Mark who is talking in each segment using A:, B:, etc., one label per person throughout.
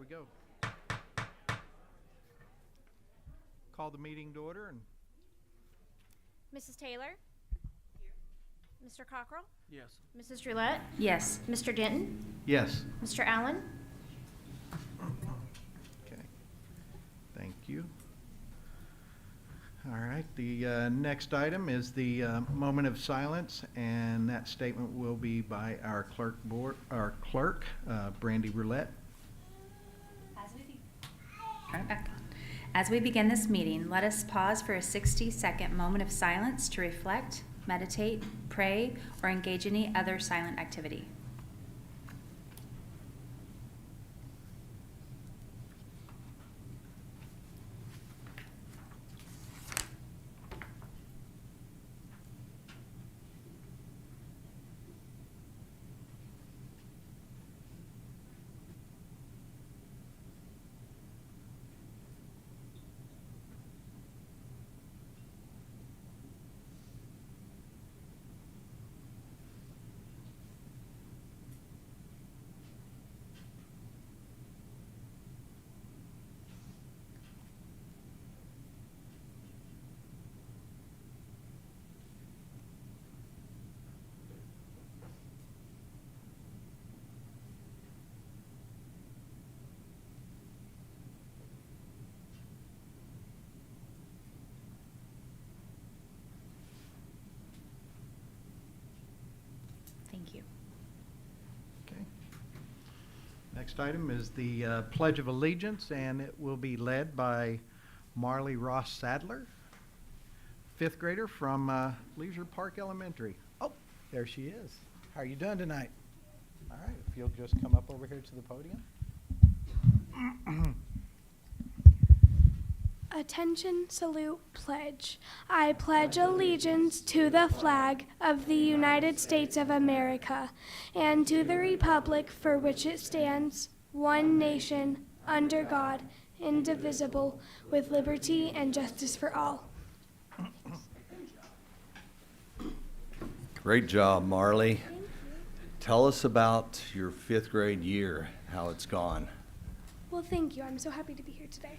A: go. Call the meeting to order. And
B: Mrs. Taylor? Mr. Cockrell?
A: yes.
B: Mrs. Roulette?
C: Yes.
B: Mr. Denton?
A: Yes.
B: Mr. Allen?
A: Okay. Thank you. All right. The next item is the moment of silence, and that statement will be by our clerk, Brandy Roulette.
C: As we begin this meeting, let us pause for a 60-second moment of silence to reflect, meditate, pray, or engage in any other silent activity. Thank you.
A: Okay. Next item is the Pledge of Allegiance, and it will be led by Marley Ross Sadler, fifth grader from Leisure Park Elementary. Oh, there she is. How are you doing tonight? All right, if you'll just come up over here to the podium.
D: Attention, salute, pledge. I pledge allegiance to the flag of the United States of America and to the republic for which it stands, one nation, under God, indivisible, with liberty and justice for all.
E: Great job, Marley. Tell us about your fifth grade year, how it's gone.
D: Well, thank you. I'm so happy to be here today.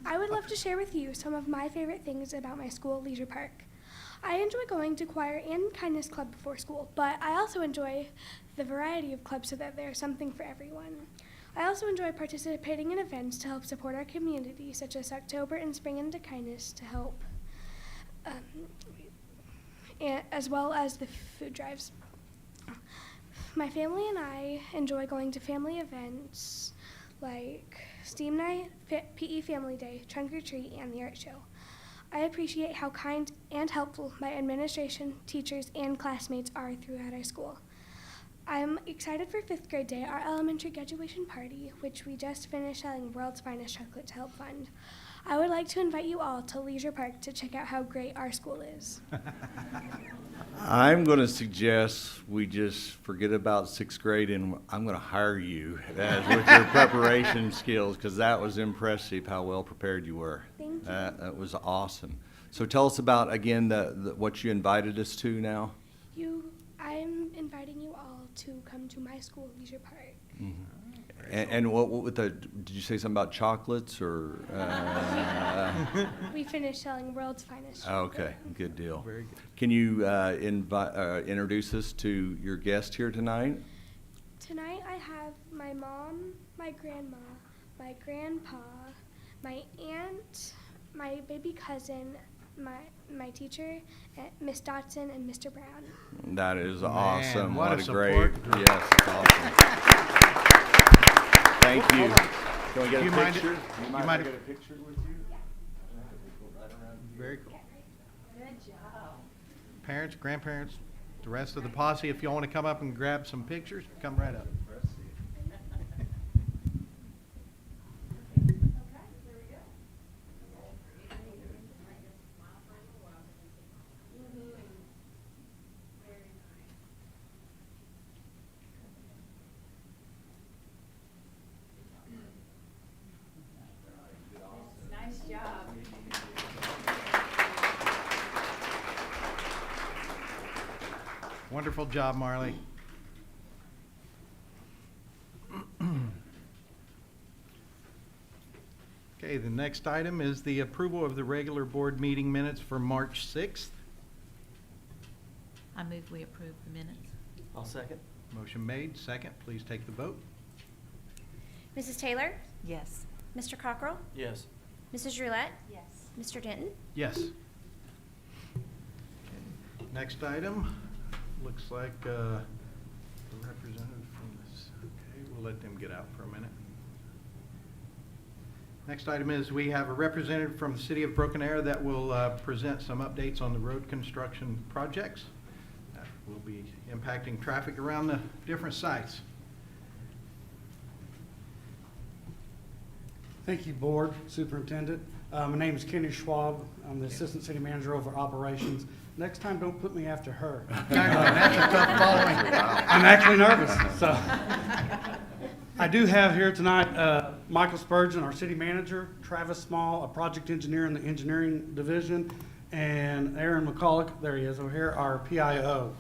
D: I would love to share with you some of my favorite things about my school, Leisure Park. I enjoy going to choir and kindness club before school, but I also enjoy the variety of clubs so that there's something for everyone. I also enjoy participating in events to help support our community, such as October and Spring into Kindness to help, as well as the food drives. My family and I enjoy going to family events like STEAM Night, PE Family Day, Trunk or Treat, and the art show. I appreciate how kind and helpful my administration, teachers, and classmates are throughout our school. I'm excited for 5th grade day, our elementary graduation party, which we just finished selling World's Finest chocolate to help fund. I would like to invite you all to Leisure Park to check out how great our school is.
E: I'm going to suggest we just forget about 6th grade and I'm going to hire you with your preparation skills, because that was impressive how well prepared you were.
D: Thank you.
E: That was awesome. So tell us about, again, what you invited us to now.
D: I'm inviting you all to come to my school, Leisure Park.
E: Mm-hmm. And what with did you say something about chocolates or?
D: We finished selling World's Finest chocolate.
E: Okay, good deal.
A: Very good.
E: Can you introduce us to your guest here tonight?
D: Tonight I have my mom, my grandma, my grandpa, my aunt, my baby cousin, my teacher, Miss Dotson, and Mr. Brown.
E: That is awesome.
A: what a
E: great,
A: support group.
E: yes, it's awesome. Thank you. Can we get
A: You
E: a
A: mind-
E: picture?
A: you
E: mind if I
A: mind-
E: get a picture with you?
A: Very cool. Good job. Parents, grandparents, the rest of the posse, if you want to come up and grab some pictures, come right up.
C: Nice job.
A: Wonderful job, Marley. Okay, the next item is the approval of the regular board meeting minutes for March 6th.
F: I move we approve the minutes.
G: I'll second.
A: Motion made, second. Please take the vote.
B: Mrs. Taylor?
F: Yes.
B: Mr. Cockrell?
G: Yes.
B: Mrs. Roulette?
C: Yes.
B: Mr. Denton?
A: Yes. Okay, next item, looks like a representative from this. Okay, we'll let them get out for a minute. Next item is we have a representative from the city of Broken Arrow that will present some updates on the road construction projects that will be impacting traffic around the different sites.
H: Thank you, Board, Superintendent. My name is Kenny Schwab. I'm the Assistant City Manager over Operations. Next time, don't put me after her.
A: That's a tough following.
H: I'm actually nervous, so. I do have here tonight Michael Spurgeon, our City Manager, Travis Small, a Project Engineer in the Engineering Division, and Aaron McCulloch, there he is over here, our PIO.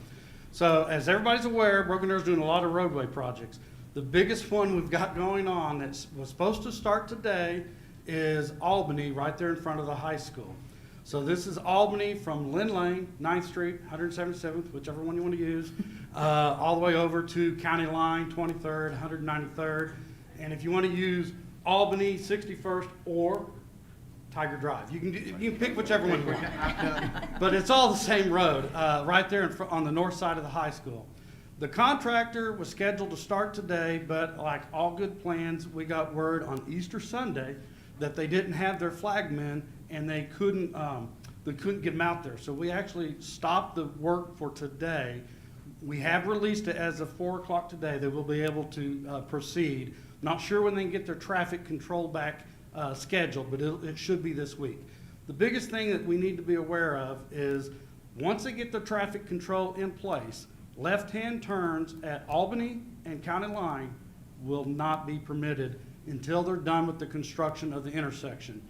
H: So as everybody's aware, Broken Arrow's doing a lot of roadway projects. The biggest one we've got going on that was supposed to start today is Albany, right there in front of the high school. So this is Albany from Lynn Lane, 9th Street, 177th, whichever one you want to use, all the way over to County Line, 23rd, 193rd. And if you want to use Albany, 61st, or Tiger Drive, you can pick whichever one you want. But it's all the same road, right there on the north side of the high school. The contractor was scheduled to start today, but like all good plans, we got word on Easter Sunday that they didn't have their flagmen and they couldn't get them out there. So we actually stopped the work for today. We have released it as of 4 o'clock today. They will be able to proceed. Not sure when they can get their traffic control back scheduled, but it should be this week. The biggest thing that we need to be aware of is once they get the traffic control in place, left-hand turns at Albany and County Line will not be permitted until they're done with the construction of the intersection.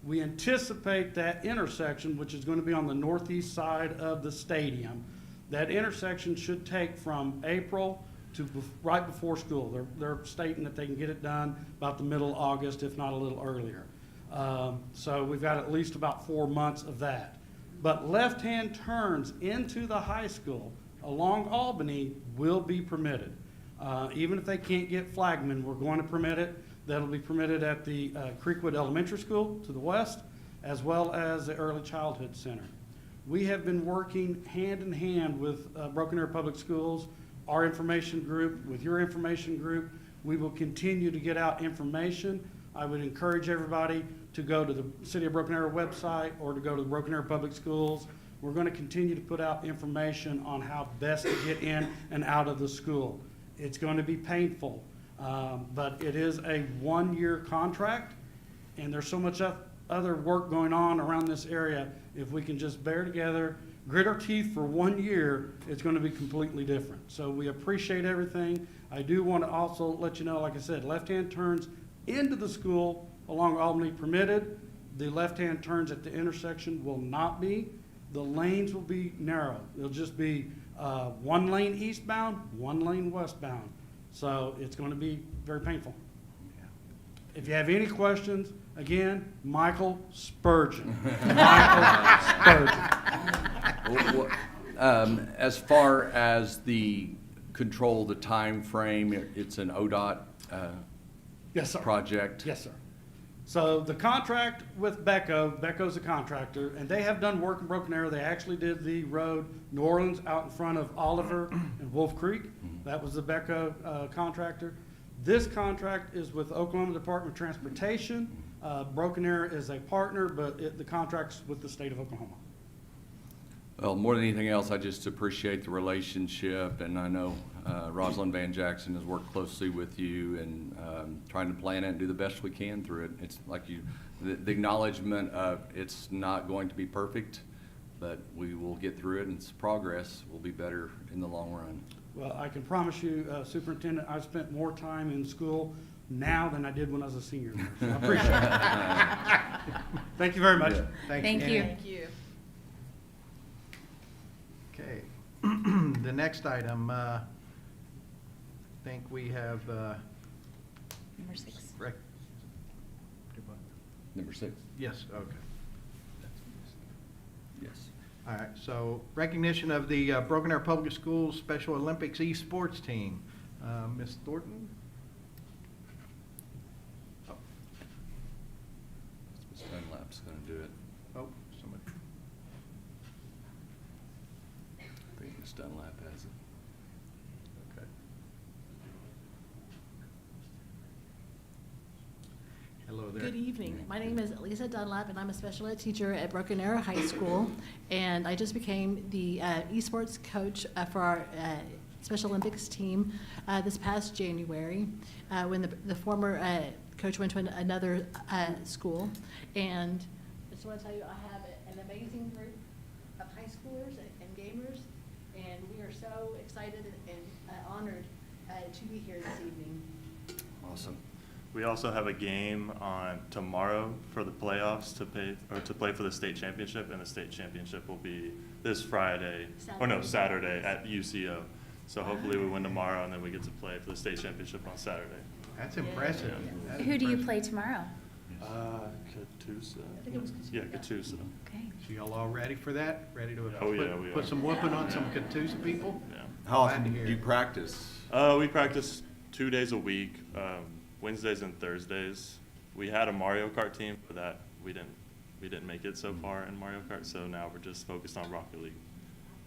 H: We anticipate that intersection, which is going to be on the northeast side of the stadium, that intersection should take from April to right before school. They're stating that they can get it done about the middle of August, if not a little earlier. So we've got at least about 4 months of that. But left-hand turns into the high school along Albany will be permitted. Even if they can't get flagmen, we're going to permit it. That'll be permitted at the Creekwood Elementary School to the west, as well as the Early Childhood Center. We have been working hand in hand with Broken Arrow Public Schools, our information group, with your information group. We will continue to get out information. I would encourage everybody to go to the City of Broken Arrow website or to go to the Broken Arrow Public Schools. We're going to continue to put out information on how best to get in and out of the school. It's going to be painful, but it is a one-year contract, and there's so much other work going on around this area. If we can just bear together, grit our teeth for 1 year, it's going to be completely different. So we appreciate everything. I do want to also let you know, like I said, left-hand turns into the school along Albany permitted. The left-hand turns at the intersection will not be. The lanes will be narrow. It'll just be 1 lane eastbound, 1 lane westbound. So it's going to be very painful. If you have any questions, again, Michael Spurgeon. Michael Spurgeon.
E: As far as the control, the time frame, it's an ODOT
H: Yes, sir.
E: project.
H: Yes, sir. So the contract with Becco's a contractor, and they have done work in Broken Arrow. They actually did the road New Orleans out in front of Oliver and Wolf Creek. That was the Becco contractor. This contract is with Oklahoma Department of Transportation. Broken Arrow is a partner, but the contract's with the state of Oklahoma.
E: Well, more than anything else, I just appreciate the relationship, and I know Rosalind Van Jackson has worked closely with you and trying to plan it and do the best we can through it. It's like the acknowledgement of it's not going to be perfect, but we will get through it, and it's progress will be better in the long run.
H: Well, I can promise you, Superintendent, I've spent more time in school now than I did when I was a senior there. So I appreciate it. Thank you very much.
E: Yeah.
C: Thank you.
F: Thank you.
A: Okay. The next item, I think we have
C: Number 6.
E: Number 6.
A: Yes, okay.
E: Yes.
A: All right, so recognition of the Broken Arrow Public Schools Special Olympics esports team. Ms. Thornton? Oh,
E: Ms. Dunlap's going to do it.
A: oh, somebody.
E: I think Ms. Dunlap has it.
A: Okay. Hello there.
F: Good evening. My name is Lisa Dunlap, and I'm a special ed teacher at Broken Arrow High School. And I just became the esports coach for our Special Olympics team this past January when the former coach went to another school. And I just want to tell you, I have an amazing group of high schoolers and gamers, and we are so excited and honored to be here this evening.
E: Awesome.
G: We also have a game on tomorrow for the playoffs to play for the state championship, and the state championship will be this Friday, Saturday at UCO. So hopefully we win tomorrow, and then we get to play for the state championship on Saturday.
A: That's impressive. That is
C: Who do you
A: impressive.
C: play tomorrow?
G: Catoosa.
F: I think it was Catoosa.
G: Yeah, Catoosa.
C: Okay.
A: So y'all all ready for that? Ready to
G: Oh, yeah, we
A: put
G: are.
A: some whooping on some Catoosa people?
G: Yeah.
E: How
A: Glad
E: often
A: to
E: do
A: hear
E: you
A: it.
E: practice?
G: We practice 2 days a week, Wednesdays and Thursdays. We had a Mario Kart team, but that we didn't make it so far in Mario Kart. So now we're just focused on Rocket League.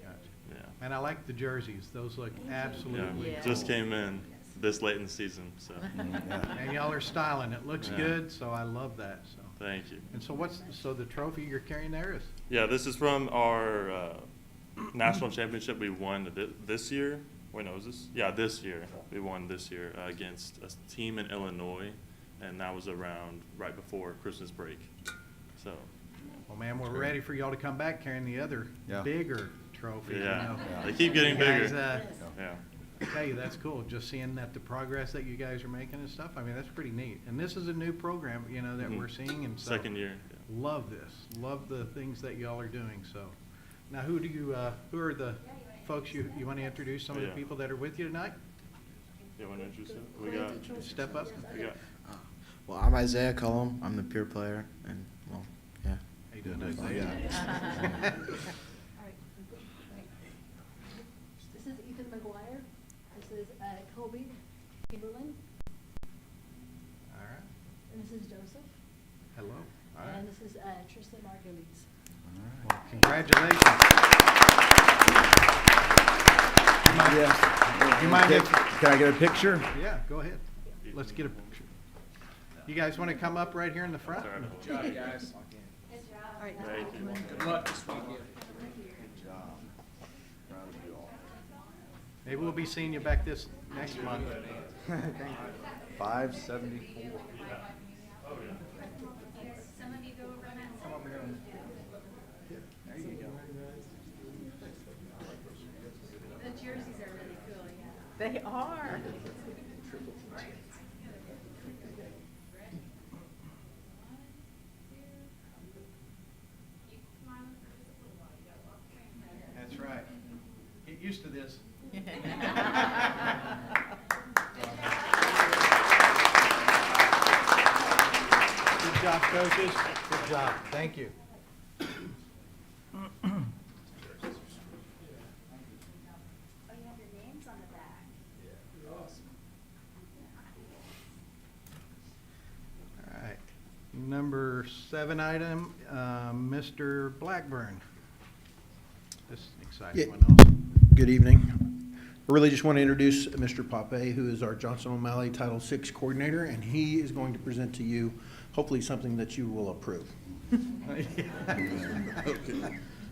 A: Gotcha.
G: Yeah.
A: And I like the jerseys. Those look absolutely
G: Yeah.
A: cool.
G: Just came in this late in the season, so
A: And y'all are styling. It looks
G: Yeah.
A: good, so I love that, so.
G: thank you.
A: And so the trophy you're carrying there is?
G: Yeah, this is from our national championship we won this year. Wait, no, is this? Yeah, this year. We won this year against a team in Illinois, and that was around right before Christmas break. So,
A: Well, man, we're ready for y'all to come back carrying the other
E: Yeah.
A: bigger trophy.
G: yeah,
A: You
G: they keep getting
A: know.
G: bigger.
A: Guys,
G: Yeah.
A: I tell you, that's cool. Just seeing that the progress that you guys are making and stuff. I mean, that's pretty neat. And this is a new program, that
G: Mhm.
A: we're seeing, and so.
G: Second year. Yeah.
A: Love this. Love the things that y'all are doing, so. Now, who are the folks you want to introduce, some of the
G: Yeah.
A: people that are with you tonight?
G: You want to introduce it? We got.
A: Step up.
G: We got.
I: Well, I'm Isaiah Cullum. I'm the peer player, and well, yeah.
A: How you doing, Isaiah?
F: This is Ethan McGuire. This is Colby Chamberlain.
A: All right.
F: And this is Joseph.
A: Hello. All right.
F: And this is Tristan Margulies.
A: Well, congratulations. You mind if-
I: Can I get a picture?
A: Yeah, go ahead. Let's get a picture. You guys want to come up right here in the front?
F: All right.
G: Thank you.
A: Maybe we'll be seeing you back this next month.
I: 574.
A: There you go.
C: The jerseys are really cool, yeah.
F: They are.
A: That's right. Get used to this. Good job, coaches. Good job. Thank you. All right. Number 7 item, Mr. Blackburn. This is an exciting
J: Yeah.
A: one also.
J: Good evening. I really just want to introduce Mr. Pape, who is our Johnson O'Malley Title VI coordinator, and he is going to present to you hopefully something that you will approve.
K: Okay.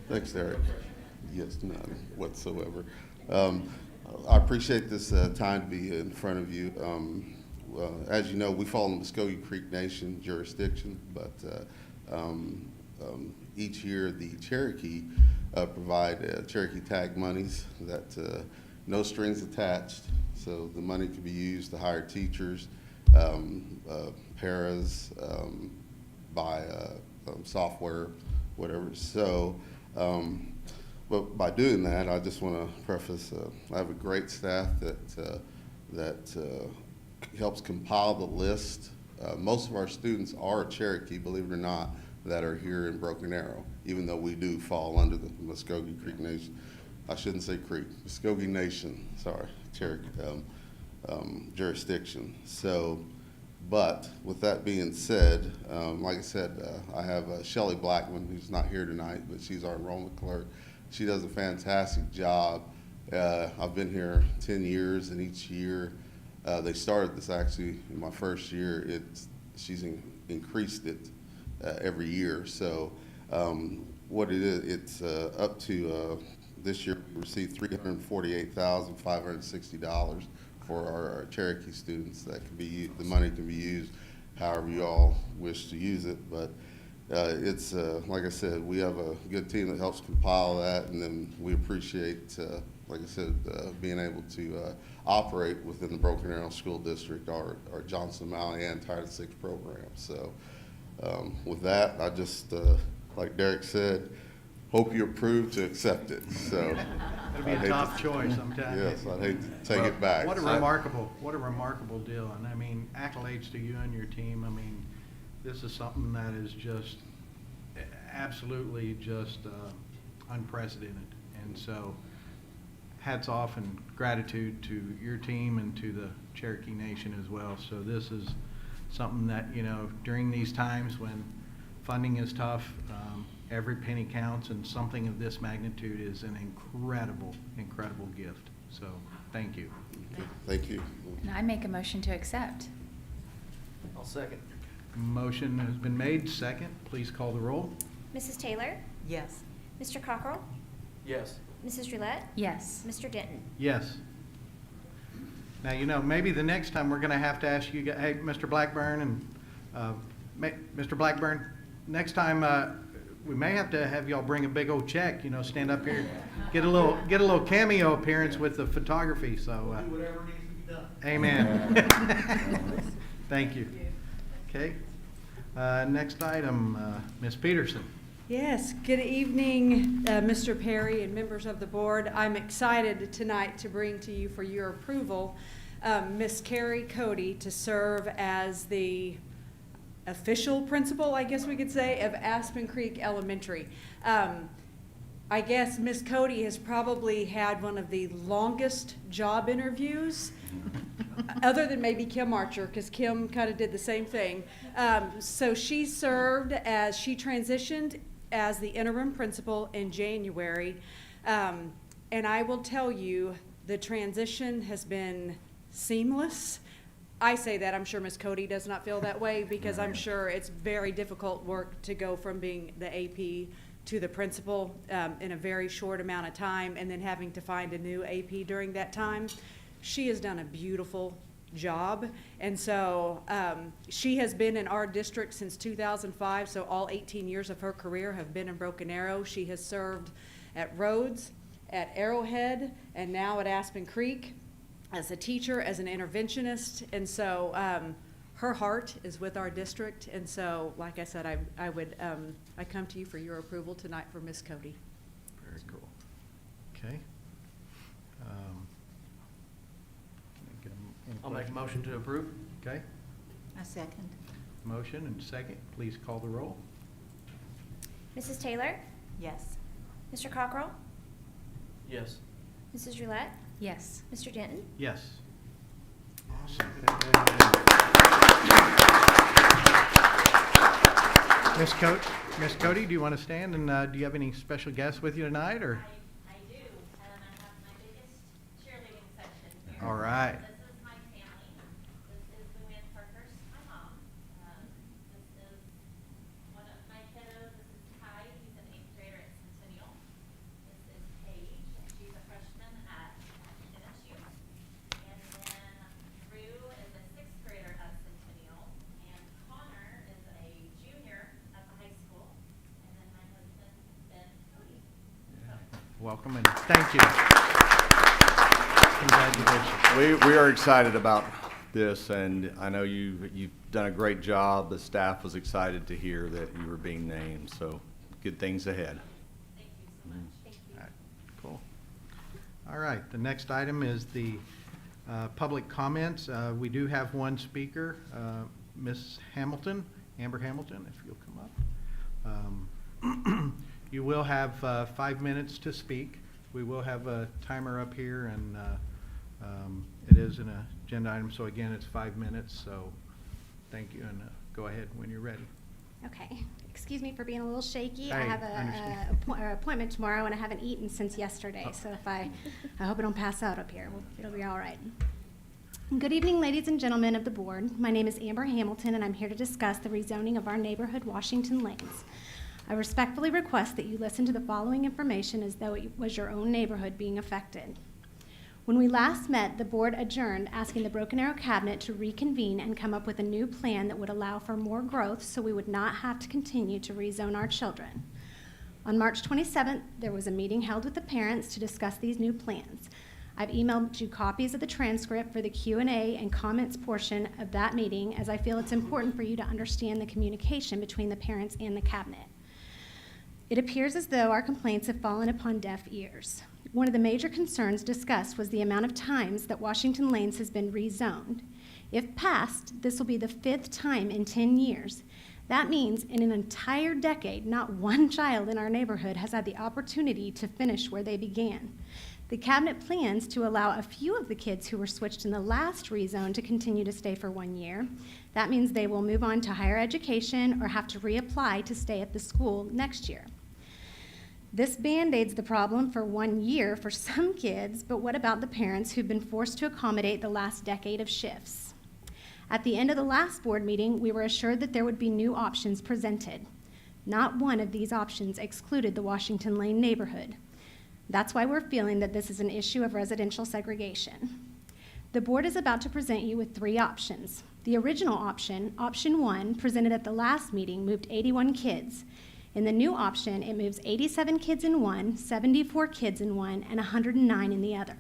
K: Thanks, Derek. Yes, none whatsoever. I appreciate this time to be in front of you. As you know, we fall in the Muskogee Creek Nation jurisdiction, but each year the Cherokee provide Cherokee tag monies that no strings attached, so the money could be used to hire teachers, paras, buy software, whatever. So, but by doing that, I just want to preface, I have a great staff that helps compile the list most of our students are Cherokee, believe it or not, that are here in Broken Arrow, even though we do fall under the Muskogee Creek Nation. I shouldn't say Creek, Muskogee Nation, sorry, Cherokee jurisdiction. So, but with that being said, like I said, I have Shelley Blackman, who's not here tonight, but she's our enrollment clerk. She does a fantastic job. I've been here 10 years, and each year, they started this actually in my first year. She's increased it every year. So what it is, it's up to this year we received $348,560 for our Cherokee students. That can be, the money can be used however you all wish to use it. But it's like I said, we have a good team that helps compile that, and then we appreciate, like I said, being able to operate within the Broken Arrow School District, our Johnson Valley and Title VI program. So with that, I just, like Derek said, hope you approve to accept it. So
A: It'll be a tough choice, I'm telling you.
K: yes, I'd hate to take it back.
A: What a remarkable deal. And I mean, accolades to you and your team. I mean, this is something that is just absolutely just unprecedented. And so hats off and gratitude to your team and to the Cherokee Nation as well. So this is something that, you know, during these times when funding is tough, every penny counts, and something of this magnitude is an incredible, incredible gift. So thank you.
K: Thank you.
C: And I make a motion to accept.
I: I'll second.
A: Motion has been made. Second, please call the roll.
B: Mrs. Taylor?
L: Yes.
B: Mr. Cockrell?
I: Yes.
B: Mrs. Roulette?
C: Yes.
B: Mr. Denton?
A: Yes. Now, you know, maybe the next time we're going to have to ask you, hey, Mr. Blackburn and Mr. Blackburn, next time we may have to have y'all bring a big old check, you know, stand up here, get a little cameo appearance with the photography. So
H: Do whatever needs to be done.
A: amen. Thank you. Okay. Next item, Ms. Peterson.
L: Yes, good evening, Mr. Perry and members of the board. I'm excited tonight to bring to you for your approval Miss Carrie Cody to serve as the official principal, I guess we could say, of Aspen Creek Elementary. I guess Miss Cody has probably had one of the longest job interviews, other than maybe Kim Archer, because Kim kind of did the same thing. So she transitioned as the interim principal in January. And I will tell you, the transition has been seamless. I say that, I'm sure Miss Cody does not feel that way, because I'm sure it's very difficult work to go from being the AP to the principal in a very short amount of time, and then having to find a new AP during that time. She has done a beautiful job, and so she has been in our district since 2005, so all 18 years of her career have been in Broken Arrow. She has served at Rhodes, at Arrowhead, and now at Aspen Creek as a teacher, as an interventionist, and so her heart is with our district, and so, like I said, I come to you for your approval tonight for Miss Cody.
A: Very cool. Okay.
I: I'll make a motion to approve.
A: Okay.
L: A second.
A: Motion and second. Please call the roll.
B: Mrs. Taylor?
L: Yes.
B: Mr. Cockrell?
I: Yes.
B: Mrs. Roulette?
C: Yes.
B: Mr. Denton?
A: Yes. Awesome. Miss Cody, do you want to stand, and do you have any special guests with you tonight, or?
M: I do, and I have my biggest cheerleading section here.
A: All right.
M: This is my family. This is Luann Parkhurst, my mom. This is one of my kiddos. This is Ty, he's an 8th grader at Centennial. This is Paige, she's a freshman at NSU. And then Drew is a 6th grader at Centennial. And Connor is a junior at the high school. And then my husband, Ben Cody.
A: Welcome and thank you. Congratulations.
E: We are excited about this, and I know you've done a great job. The staff was excited to hear that you were being named, so good things ahead.
M: Thank you so much. Thank you.
A: All right, cool. All right, the next item is the public comments. We do have one speaker, Miss Hamilton, Amber Hamilton, if you'll come up. You will have 5 minutes to speak. We will have a timer up here, and it is an agenda item, so again, it's 5 minutes, so thank you, and go ahead when you're ready.
N: Okay. Excuse me for being a little shaky. I
A: Hey,
N: have
A: I
N: a
A: understand.
N: appointment tomorrow, and I haven't eaten since yesterday. So if I hope I don't pass out up here. It'll be all right. Good evening, ladies and gentlemen of the board. My name is Amber Hamilton, and I'm here to discuss the rezoning of our neighborhood, Washington Lanes. I respectfully request that you listen to the following information as though it was your own neighborhood being affected. When we last met, the board adjourned, asking the Broken Arrow Cabinet to reconvene and come up with a new plan that would allow for more growth so we would not have to continue to rezone our children. On March 27th, there was a meeting held with the parents to discuss these new plans. I've emailed you copies of the transcript for the Q&A and comments portion of that meeting, as I feel it's important for you to understand the communication between the parents and the cabinet. It appears as though our complaints have fallen upon deaf ears. One of the major concerns discussed was the amount of times that Washington Lanes has been rezoned. If passed, this will be the 5th time in 10 years. That means in an entire decade, not one child in our neighborhood has had the opportunity to finish where they began. The cabinet plans to allow a few of the kids who were switched in the last rezone to continue to stay for 1 year. That means they will move on to higher education or have to reapply to stay at the school next year. This band-aids the problem for 1 year for some kids, but what about the parents who've been forced to accommodate the last decade of shifts? At the end of the last board meeting, we were assured that there would be new options presented. Not one of these options excluded the Washington Lane neighborhood. That's why we're feeling that this is an issue of residential segregation. The board is about to present you with 3 options. The original option, option 1, presented at the last meeting, moved 81 kids. In the new option, it moves 87 kids in one, 74 kids in one, and 109 in the other.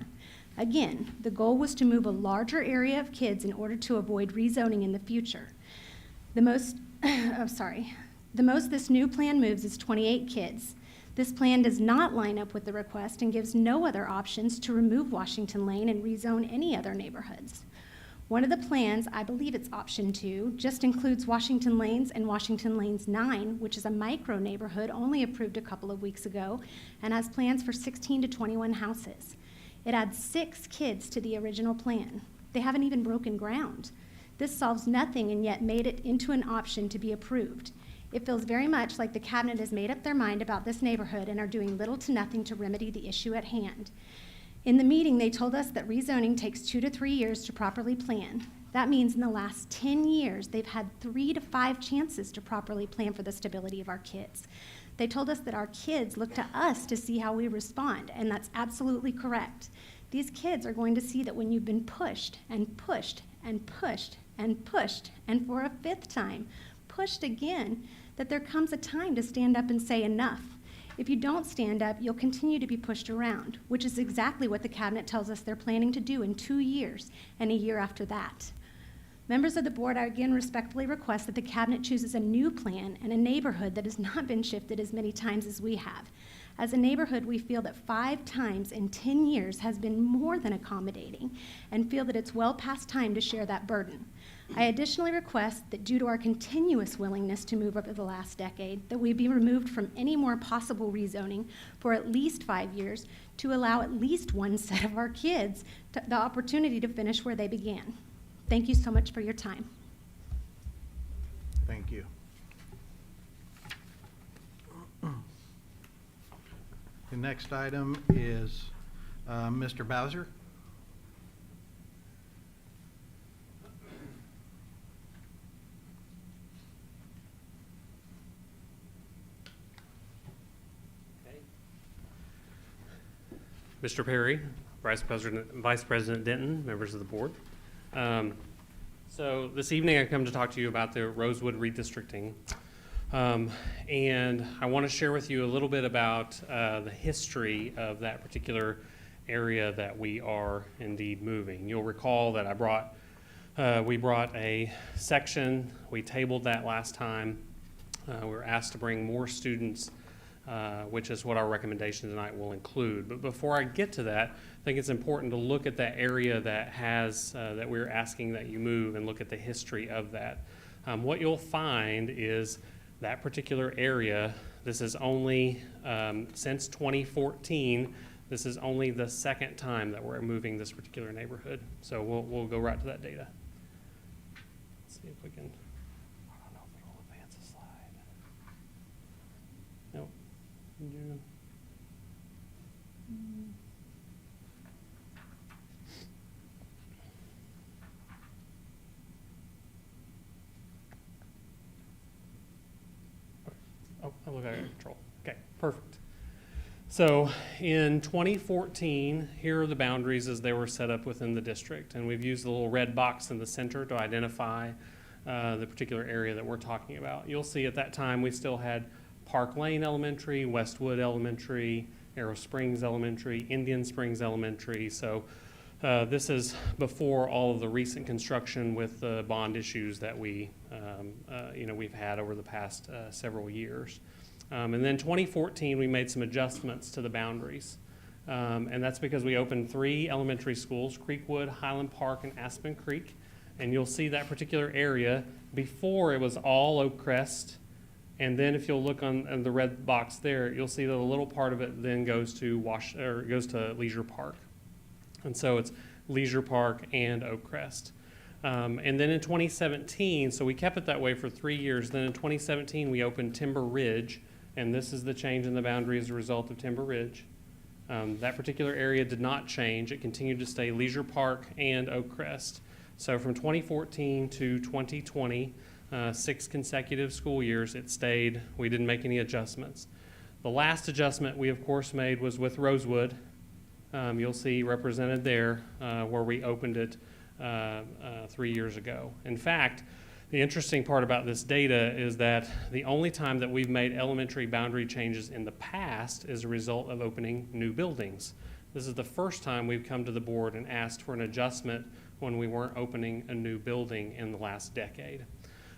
N: Again, the goal was to move a larger area of kids in order to avoid rezoning in the future. The most this new plan moves is 28 kids. This plan does not line up with the request and gives no other options to remove Washington Lane and rezone any other neighborhoods. One of the plans, I believe it's option 2, just includes Washington Lanes and Washington Lanes 9, which is a micro neighborhood only approved a couple of weeks ago, and has plans for 16 to 21 houses. It adds 6 kids to the original plan. They haven't even broken ground. This solves nothing and yet made it into an option to be approved. It feels very much like the cabinet has made up their mind about this neighborhood and are doing little to nothing to remedy the issue at hand. In the meeting, they told us that rezoning takes 2 to 3 years to properly plan. That means in the last 10 years, they've had 3 to 5 chances to properly plan for the stability of our kids. They told us that our kids look to us to see how we respond, and that's absolutely correct. These kids are going to see that when you've been pushed and pushed and pushed and pushed, and for a 5th time, pushed again, that there comes a time to stand up and say enough. If you don't stand up, you'll continue to be pushed around, which is exactly what the cabinet tells us they're planning to do in 2 years and a year after that. Members of the board, I again respectfully request that the cabinet chooses a new plan and a neighborhood that has not been shifted as many times as we have. As a neighborhood, we feel that 5 times in 10 years has been more than accommodating and feel that it's well past time to share that burden. I additionally request that due to our continuous willingness to move over the last decade, that we be removed from any more possible rezoning for at least 5 years to allow at least one set of our kids the opportunity to finish where they began. Thank you so much for your time.
A: Thank you. The next item is Mr. Bowser.
O: Mr. Perry, Vice President Denton, members of the board. So this evening I come to talk to you about the Rosewood redistricting. And I want to share with you a little bit about the history of that particular area that we are indeed moving. You'll recall that we brought a section, we tabled that last time. We were asked to bring more students, which is what our recommendation tonight will include. But before I get to that, I think it's important to look at that area that has, that we're asking that you move and look at the history of that. What you'll find is that particular area, this is only, since 2014, this is only the second time that we're moving this particular neighborhood. So we'll go right to that data. Let's see if we can, I don't know if it'll advance a slide. Nope. Yeah. Oh, look, I got control. Okay, perfect. So in 2014, here are the boundaries as they were set up within the district. And we've used the little red box in the center to identify the particular area that we're talking about. You'll see at that time we still had Park Lane Elementary, Westwood Elementary, Arrow Springs Elementary, Indian Springs Elementary. So this is before all of the recent construction with the bond issues that we've had over the past several years. And then 2014, we made some adjustments to the boundaries. And that's because we opened 3 elementary schools, Creekwood, Highland Park, and Aspen Creek. And you'll see that particular area. Before, it was all Oakcrest. And then if you'll look on the red box there, you'll see that a little part of it then goes to Leisure Park. And so it's Leisure Park and Oakcrest. And then in 2017, so we kept it that way for 3 years. Then in 2017, we opened Timber Ridge, and this is the change in the boundary as a result of Timber Ridge. That particular area did not change. It continued to stay Leisure Park and Oakcrest. So from 2014 to 2020, 6 consecutive school years, it stayed. We didn't make any adjustments. The last adjustment we, of course, made was with Rosewood. You'll see represented there where we opened it 3 years ago. In fact, the interesting part about this data is that the only time that we've made elementary boundary changes in the past is a result of opening new buildings. This is the first time we've come to the board and asked for an adjustment when we weren't opening a new building in the last decade.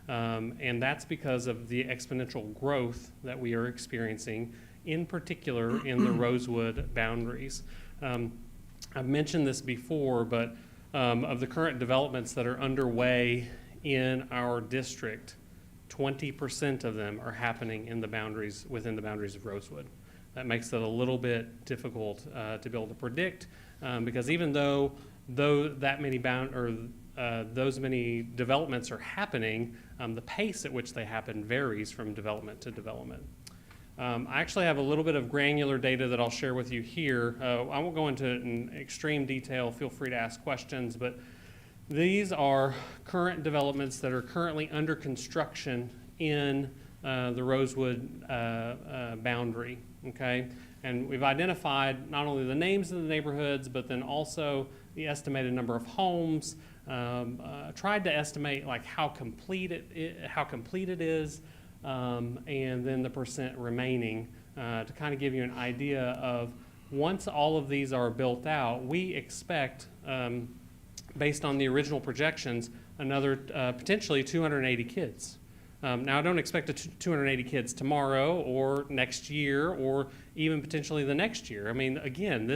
O: And that's because of the exponential growth that we are experiencing, in particular in the Rosewood boundaries. I've mentioned this before, but of the current developments that are underway in our district, 20% of them are happening in the boundaries, within the boundaries of Rosewood. That makes it a little bit difficult to be able to predict, because even though that many those many developments are happening, the pace at which they happen varies from development to development. I actually have a little bit of granular data that I'll share with you here. I won't go into it in extreme detail. Feel free to ask questions, but these are current developments that are currently under construction in the Rosewood boundary, okay? And we've identified not only the names of the neighborhoods, but then also the estimated number of homes, tried to estimate like how complete it is, and then the percent remaining to kind of give you an idea of once all of these are built out, we expect, based on the original projections, another potentially 280 kids. Now, I don't expect 280 kids tomorrow or next year or even potentially the next year. I mean, again,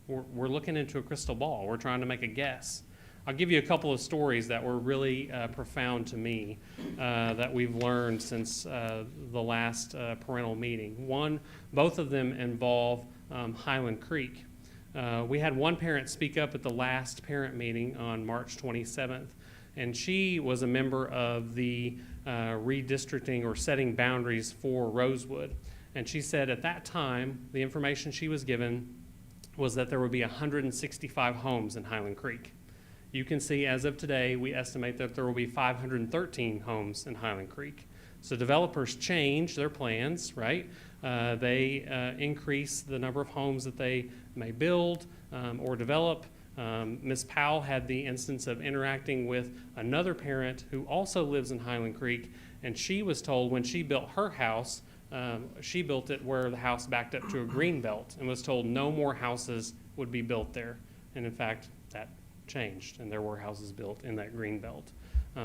O: we're looking into a crystal ball. We're trying to make a guess. I'll give you a couple of stories that were really profound to me that we've learned since the last parental meeting. Both of them involve Highland Creek. We had one parent speak up at the last parent meeting on March 27th, and she was a member of the redistricting or setting boundaries for Rosewood. And she said at that time, the information she was given was that there would be 165 homes in Highland Creek. You can see as of today, we estimate that there will be 513 homes in Highland Creek. So developers change their plans, right? They increase the number of homes that they may build or develop. Ms. Powell had the instance of interacting with another parent who also lives in Highland Creek, and she was told when she built her house, she built it where the house backed up to a green belt and was told no more houses would be built there. And in fact, that changed, and there were houses built in that green belt.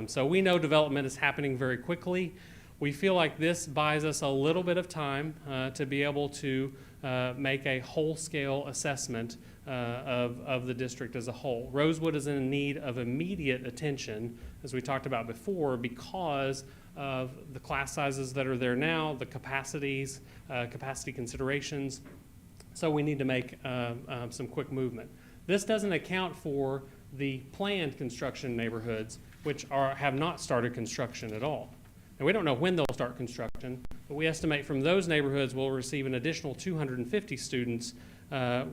O: So we know development is happening very quickly. We feel like this buys us a little bit of time to be able to make a whole-scale assessment of the district as a whole. Rosewood is in need of immediate attention, as we talked about before, because of the class sizes that are there now, the capacities, capacity considerations. So we need to make some quick movement. This doesn't account for the planned construction neighborhoods, which have not started construction at all. And we don't know when they'll start construction, but we estimate from those neighborhoods we'll receive an additional 250 students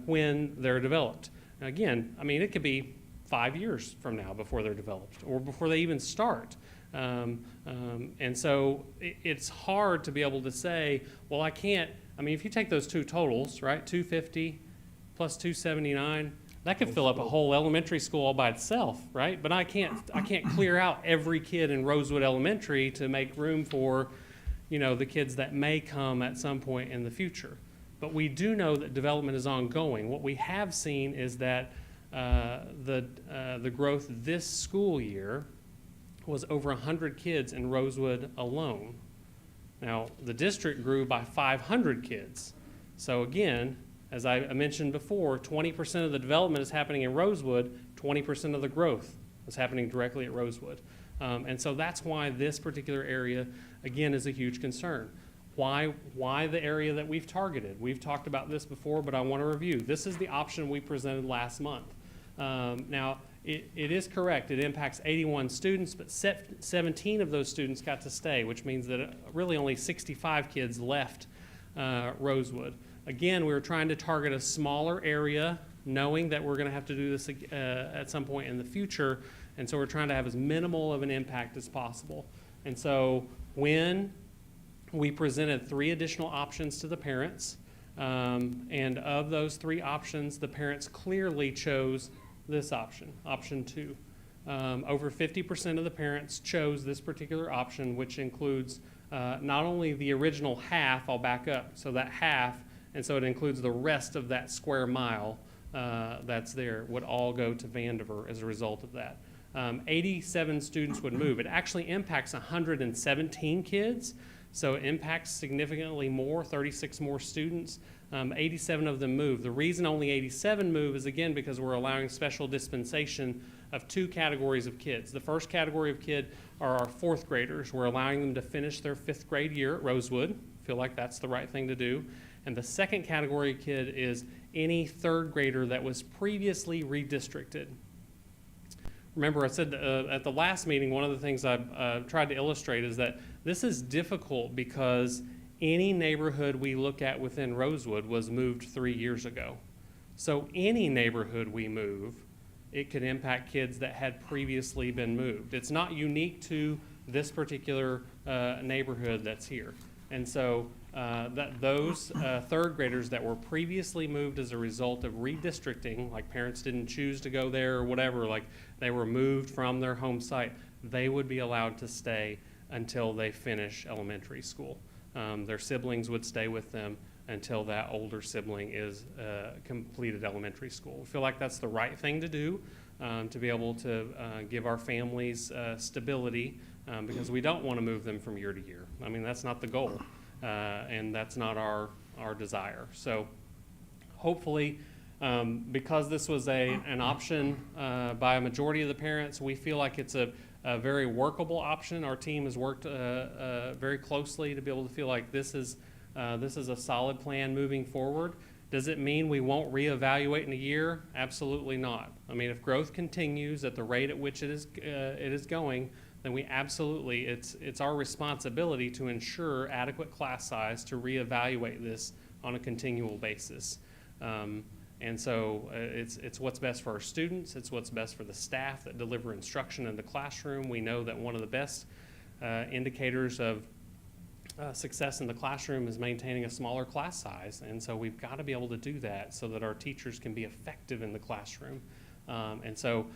O: when they're developed. Now again, I mean, it could be 5 years from now before they're developed or before they even start. And so it's hard to be able to say, well, I can't, I mean, if you take those two totals, right, 250 plus 279, that could fill up a whole elementary school all by itself, right? But I can't clear out every kid in Rosewood Elementary to make room for, you know, the kids that may come at some point in the future. But we do know that development is ongoing. What we have seen is that the growth this school year was over 100 kids in Rosewood alone. Now, the district grew by 500 kids. So again, as I mentioned before, 20% of the development is happening in Rosewood, 20% of the growth is happening directly at Rosewood. And so that's why this particular area, again, is a huge concern. Why the area that we've targeted? We've talked about this before, but I want to review. This is the option we presented last month. Now, it is correct. It impacts 81 students, but 17 of those students got to stay, which means that really only 65 kids left Rosewood. Again, we were trying to target a smaller area, knowing that we're going to have to do this at some point in the future, and so we're trying to have as minimal of an impact as possible. And so when we presented 3 additional options to the parents, and of those 3 options, the parents clearly chose this option, option 2. Over 50% of the parents chose this particular option, which includes not only the original half, I'll back up, so that half, and so it includes the rest of that square mile that's there, would all go to Vandiver as a result of that. 87 students would move. It actually impacts 117 kids, so it impacts significantly more, 36 more students. 87 of them move. The reason only 87 move is, again, because we're allowing special dispensation of 2 categories of kids. The first category of kid are our 4th graders. We're allowing them to finish their 5th grade year at Rosewood. Feel like that's the right thing to do. And the second category of kid is any 3rd grader that was previously redistricted. Remember, I said at the last meeting, one of the things I tried to illustrate is that this is difficult because any neighborhood we look at within Rosewood was moved 3 years ago. So any neighborhood we move, it could impact kids that had previously been moved. It's not unique to this particular neighborhood that's here. And so those 3rd graders that were previously moved as a result of redistricting, like parents didn't choose to go there or whatever, like they were moved from their home site, they would be allowed to stay until they finish elementary school. Their siblings would stay with them until that older sibling is completed elementary school. We feel like that's the right thing to do, to be able to give our families stability, because we don't want to move them from year to year. I mean, that's not the goal, and that's not our desire. So hopefully, because this was an option by a majority of the parents, we feel like it's a very workable option. Our team has worked very closely to be able to feel like this is a solid plan moving forward. Does it mean we won't reevaluate in a year? Absolutely not. I mean, if growth continues at the rate at which it is going, then we absolutely, it's our responsibility to ensure adequate class size to reevaluate this on a continual basis. And so it's what's best for our students, it's what's best for the staff that deliver instruction in the classroom. We know that one of the best indicators of success in the classroom is maintaining a smaller class size, and so we've got to be able to do that so that our teachers can be effective in the classroom. And so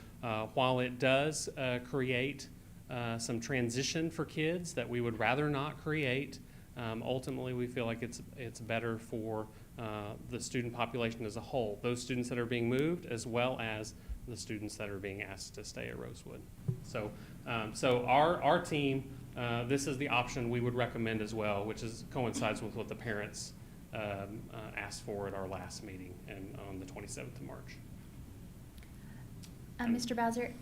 O: while it does create some transition for kids that we would rather not create, ultimately we feel like it's better for the student population as a whole, those students that are being moved as well as the students that are being asked to stay at Rosewood. So, so our team, this is the option we would recommend as well, which coincides with what the parents asked for at our last meeting and on the 27th of March.
C: Mr. Bowser,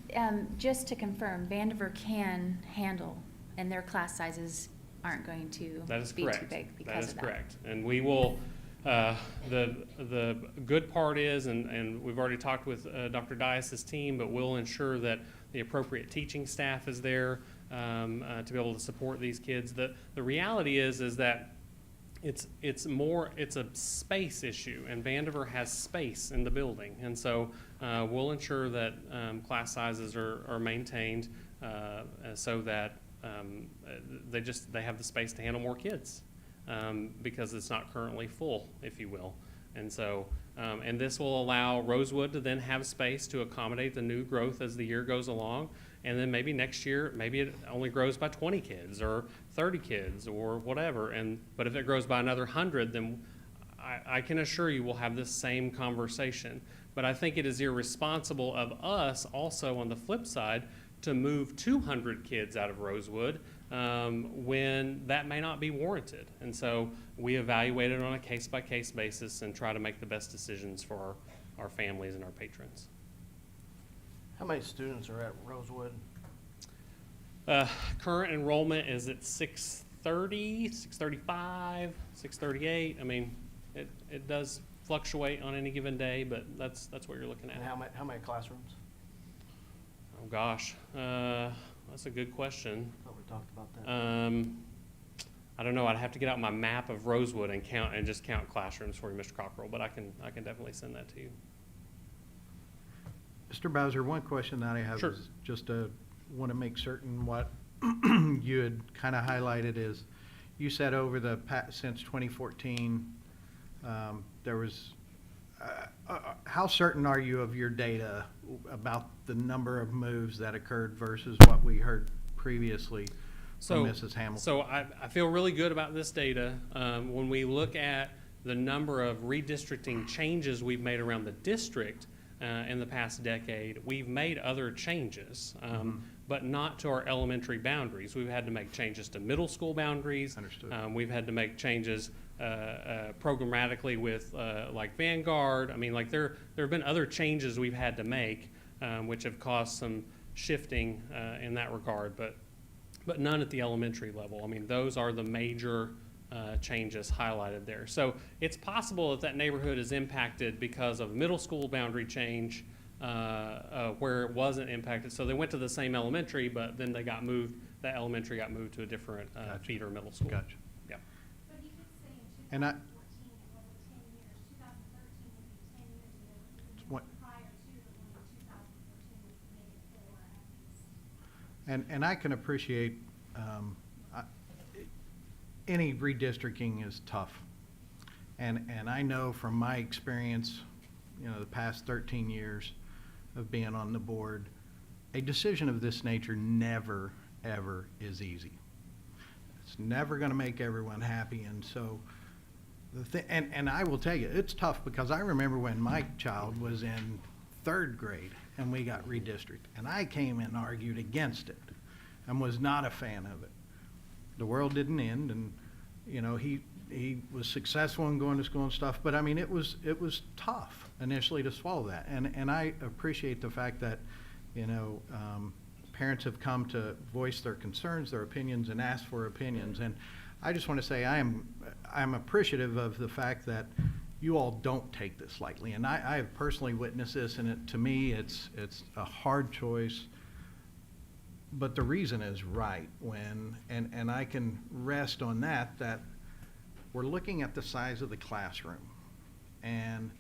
C: just to confirm, Vandiver can handle, and their class sizes aren't going to
O: That is
C: be
O: correct.
C: too big because
O: That
C: of
O: is
C: that.
O: correct. And we will, the good part is, and we've already talked with Dr. Dias's team, but we'll ensure that the appropriate teaching staff is there to be able to support these kids. The reality is that it's a space issue, and Vandiver has space in the building. And so we'll ensure that class sizes are maintained so that they have the space to handle more kids because it's not currently full, if you will. And so, and this will allow Rosewood to then have space to accommodate the new growth as the year goes along. And then maybe next year, maybe it only grows by 20 kids or 30 kids or whatever. But if it grows by another 100, then I can assure you we'll have this same conversation. But I think it is irresponsible of us also on the flip side to move 200 kids out of Rosewood when that may not be warranted. And so we evaluate it on a case-by-case basis and try to make the best decisions for our families and our patrons.
J: How many students are at Rosewood?
O: Current enrollment is at 630, 635, 638. I mean, it does fluctuate on any given day, but that's what you're looking at.
J: And how many classrooms?
O: Oh gosh, that's a good question.
J: Thought we talked about that.
O: I don't know. I'd have to get out my map of Rosewood and just count classrooms for you, Mr. Cockrell. But I can definitely send that to you.
A: Mr. Bowser, one question that I have
O: Sure.
A: is just want to make certain what you had kind of highlighted is, you said over since 2014, there was, how certain are you of your data about the number of moves that occurred versus what we heard previously from Mrs. Hamilton?
O: So I feel really good about this data. When we look at the number of redistricting changes we've made around the district, in the past decade, we've made other changes, but not to our elementary boundaries. We've had to make changes to middle school boundaries.
A: Understood.
O: We've had to make changes programmatically with like Vanguard. I mean, like there have been other changes we've had to make, which have caused some shifting in that regard, but none at the elementary level. I mean, those are the major changes highlighted there. So it's possible that neighborhood is impacted because of middle school boundary change where it wasn't impacted. So they went to the same elementary, but then they got moved, that elementary got moved to a different feeder middle school.
A: Gotcha.
O: Yeah.
N: But he did say in
A: And I-
N: 2014 it wasn't 10 years. 2013 would be 10 years ago.
A: What-
N: Prior to the one in 2014 made it 4 at least.
A: And I can appreciate any redistricting is tough. And I know from my experience, the past 13 years of being on the board, a decision of this nature never, ever is easy. It's never going to make everyone happy. And so, and I will tell you, it's tough because I remember when my child was in 3rd grade and we got redistricted. And I came and argued against it and was not a fan of it. The world didn't end, and he was successful in going to school and stuff. But I mean, it was tough initially to swallow that, and I appreciate the fact that parents have come to voice their concerns, their opinions, and ask for opinions. And I just want to say I'm appreciative of the fact that you all don't take this lightly, and I have personally witnessed this, and to me it's a hard choice. But the reason is right and I can rest on that we're looking at the size of the classroom. And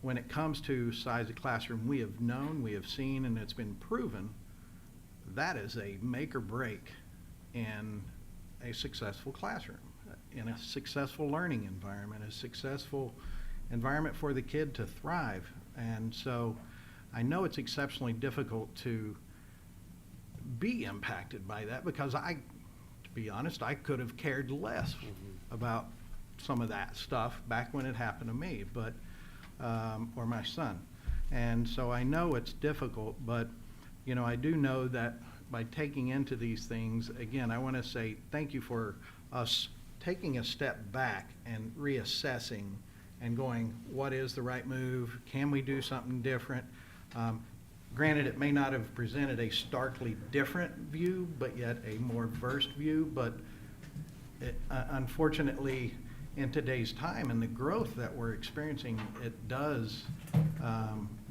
A: when it comes to size of classroom, we have known, we have seen, and it's been proven that is a make or break in a successful classroom, in a successful learning environment, a successful environment for the kid to thrive. And so I know it's exceptionally difficult to be impacted by that because to be honest, I could have cared less about some of that stuff back when it happened to me, but or my son. And so I know it's difficult, but I do know that by taking into these things, again, I want to say thank you for us taking a step back and reassessing and going, what is the right move? Can we do something different? Granted, it may not have presented a starkly different view, but yet a more versed view. But unfortunately, in today's time and the growth that we're experiencing, it does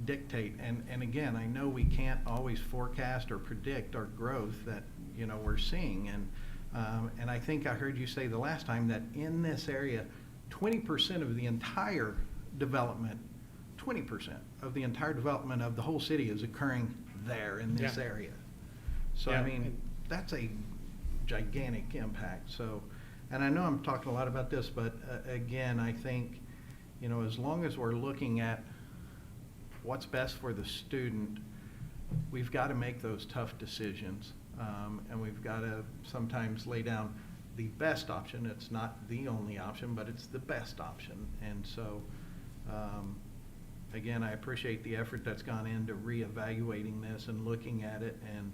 A: dictate. And again, I know we can't always forecast or predict our growth that we're seeing. And I think I heard you say the last time that in this area, 20% of the entire development, 20% of the entire development of the whole city is occurring there in this area. So
O: Yeah.
A: I mean, that's a gigantic impact. So, and I know I'm talking a lot about this, but again, I think, as long as we're looking at what's best for the student, we've got to make those tough decisions. And we've got to sometimes lay down the best option. It's not the only option, but it's the best option. And so, again, I appreciate the effort that's gone into reevaluating this and looking at it and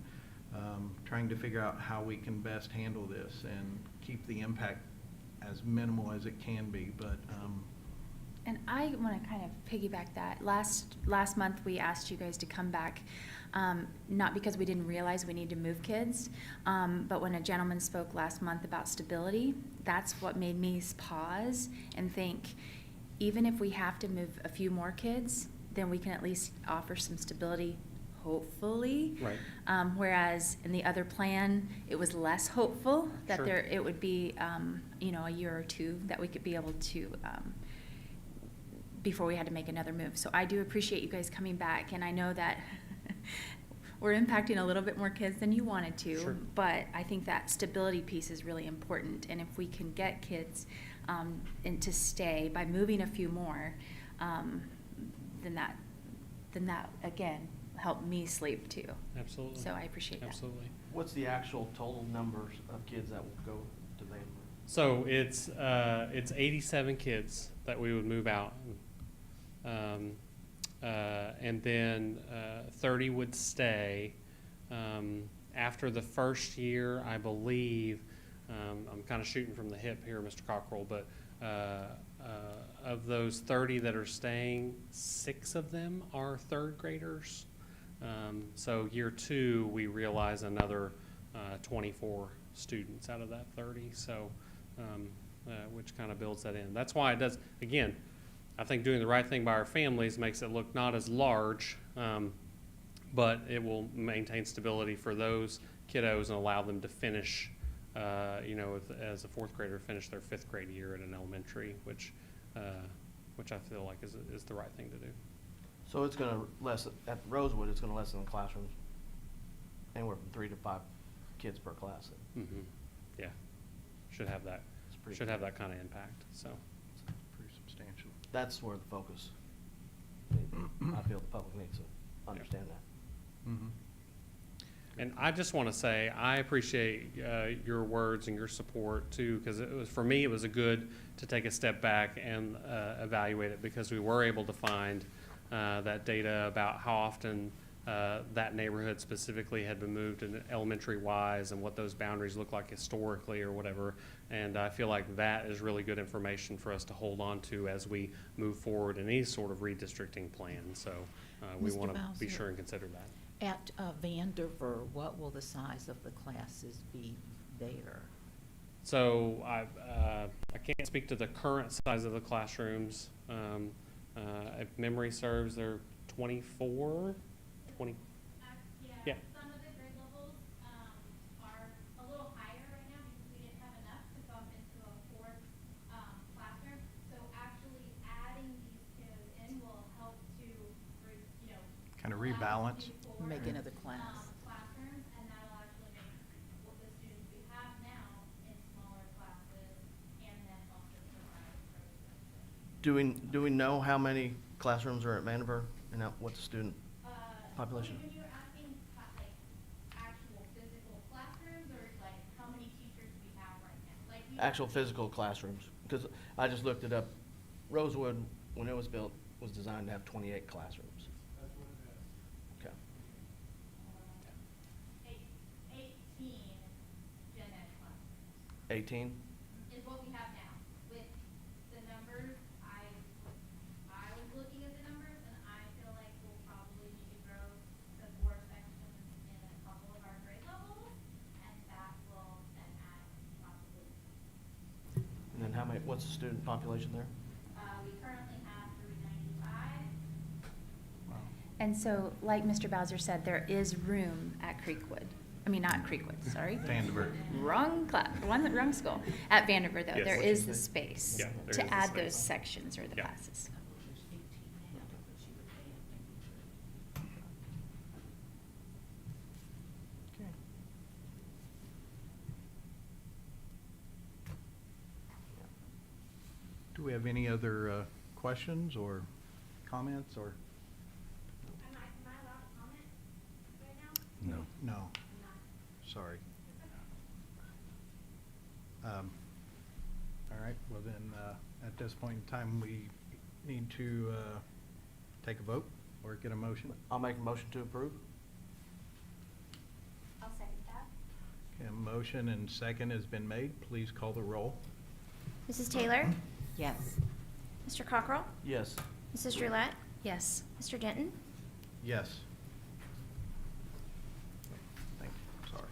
A: trying to figure out how we can best handle this and keep the impact as minimal as it can be. But
C: And I want to kind of piggyback that. Last month, we asked you guys to come back, not because we didn't realize we need to move kids, but when a gentleman spoke last month about stability, that's what made me pause and think, even if we have to move a few more kids, then we can at least offer some stability, hopefully.
J: Right.
C: Whereas in the other plan, it was less hopeful that
O: Sure.
C: it would be, a year or two that we could be able to, before we had to make another move. So I do appreciate you guys coming back, and I know that we're impacting a little bit more kids than you wanted to,
O: Sure.
C: but I think that stability piece is really important, and if we can get kids and to stay by moving a few more, then that again helped me sleep too.
O: Absolutely.
C: So I appreciate that.
O: Absolutely.
P: What's the actual total numbers of kids that will go to Vanderbilt?
O: So it's 87 kids that we would move out, and then 30 would stay. After the first year, I believe, I'm kind of shooting from the hip here, Mr. Cockrell, but of those 30 that are staying, 6 of them are third graders. So year 2, we realize another 24 students out of that 30. So. Which kind of builds that in. That's why it does, again, I think doing the right thing by our families makes it look not as large, but it will maintain stability for those kiddos and allow them to finish, as a 4th grader, finish their 5th grade year at an elementary, which I feel like is the right thing to do.
P: So it's gonna lessen, at Rosewood, it's gonna lessen the classrooms anywhere from 3 to 5 kids per class.
O: Mm-hmm. Yeah, should have that. Should have that kind of impact. So
A: pretty substantial.
P: That's where the focus, I feel the public needs to understand that.
A: Mm-hmm.
O: And I just want to say, I appreciate your words and your support too, because for me, it was good to take a step back and evaluate it, because we were able to find that data about how often that neighborhood specifically had been moved in elementary wise and what those boundaries look like historically or whatever. And I feel like that is really good information for us to hold on to as we move forward in any sort of redistricting plan. So we
Q: Mr.
O: want to be
Q: Bowser,
O: sure and consider that.
Q: At Vanderver, what will the size of the classes be there?
O: So I can't speak to the current size of the classrooms. If memory serves, they're 24, 20. Yeah.
M: Some of the grade levels are a little higher right now because we didn't have enough to bump into a 4th classroom. So actually adding these kiddos in will help to,
A: Kind of rebalance.
Q: Make another class.
M: classrooms, and that'll actually make what the students we have now in smaller classes, and then also provide further.
P: Do we know how many classrooms are at Vanderbilt and what the student population?
M: When you're asking like actual physical classrooms, or like how many teachers we have right now? Like
P: Actual physical classrooms, because I just looked it up. Rosewood, when it was built, was designed to have 28 classrooms. Okay.
M: 18 gen ed classes
P: 18?
M: is what we
P: What's the student population there?
M: We currently have 395.
C: And so, like Mr. Bowser said, there is room at Creekwood. I mean, not Creekwood, sorry.
A: Vanderbilt.
C: Wrong wrong school. At Vanderbilt, though,
O: Yes.
C: there is the space
O: Yeah, there
C: to
O: is the
C: add
O: space.
C: those sections or the
O: Yeah.
C: classes.
A: Okay. Do we have any other questions or comments or?
M: Am I allowed to comment right now?
E: No.
A: No. Sorry. All right, well then, at this point in time, we need to take a vote or get a motion.
P: I'll make a motion to approve.
M: I'll second that.
A: Okay, a motion and second has been made. Please call the roll.
B: Mrs. Taylor?
Q: Yes.
B: Mr. Cockrell?
P: Yes.
B: Mrs. Roulette?
C: Yes.
B: Mr. Denton?
A: Yes. Thank you, sorry.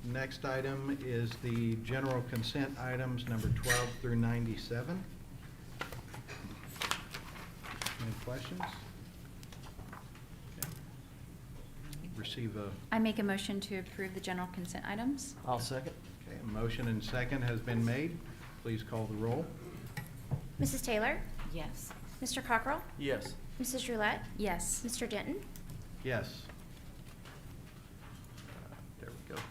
A: Next item is the general consent items, number 12 through 97. Any questions? Okay. Receive a,
C: I make a motion to approve the general consent items.
P: I'll second.
A: okay, a motion and second has been made. Please call the roll.
B: Mrs. Taylor?
Q: Yes.
B: Mr. Cockrell?
P: Yes.
B: Mrs. Roulette?
C: Yes.
B: Mr. Denton?
A: Yes. There we go.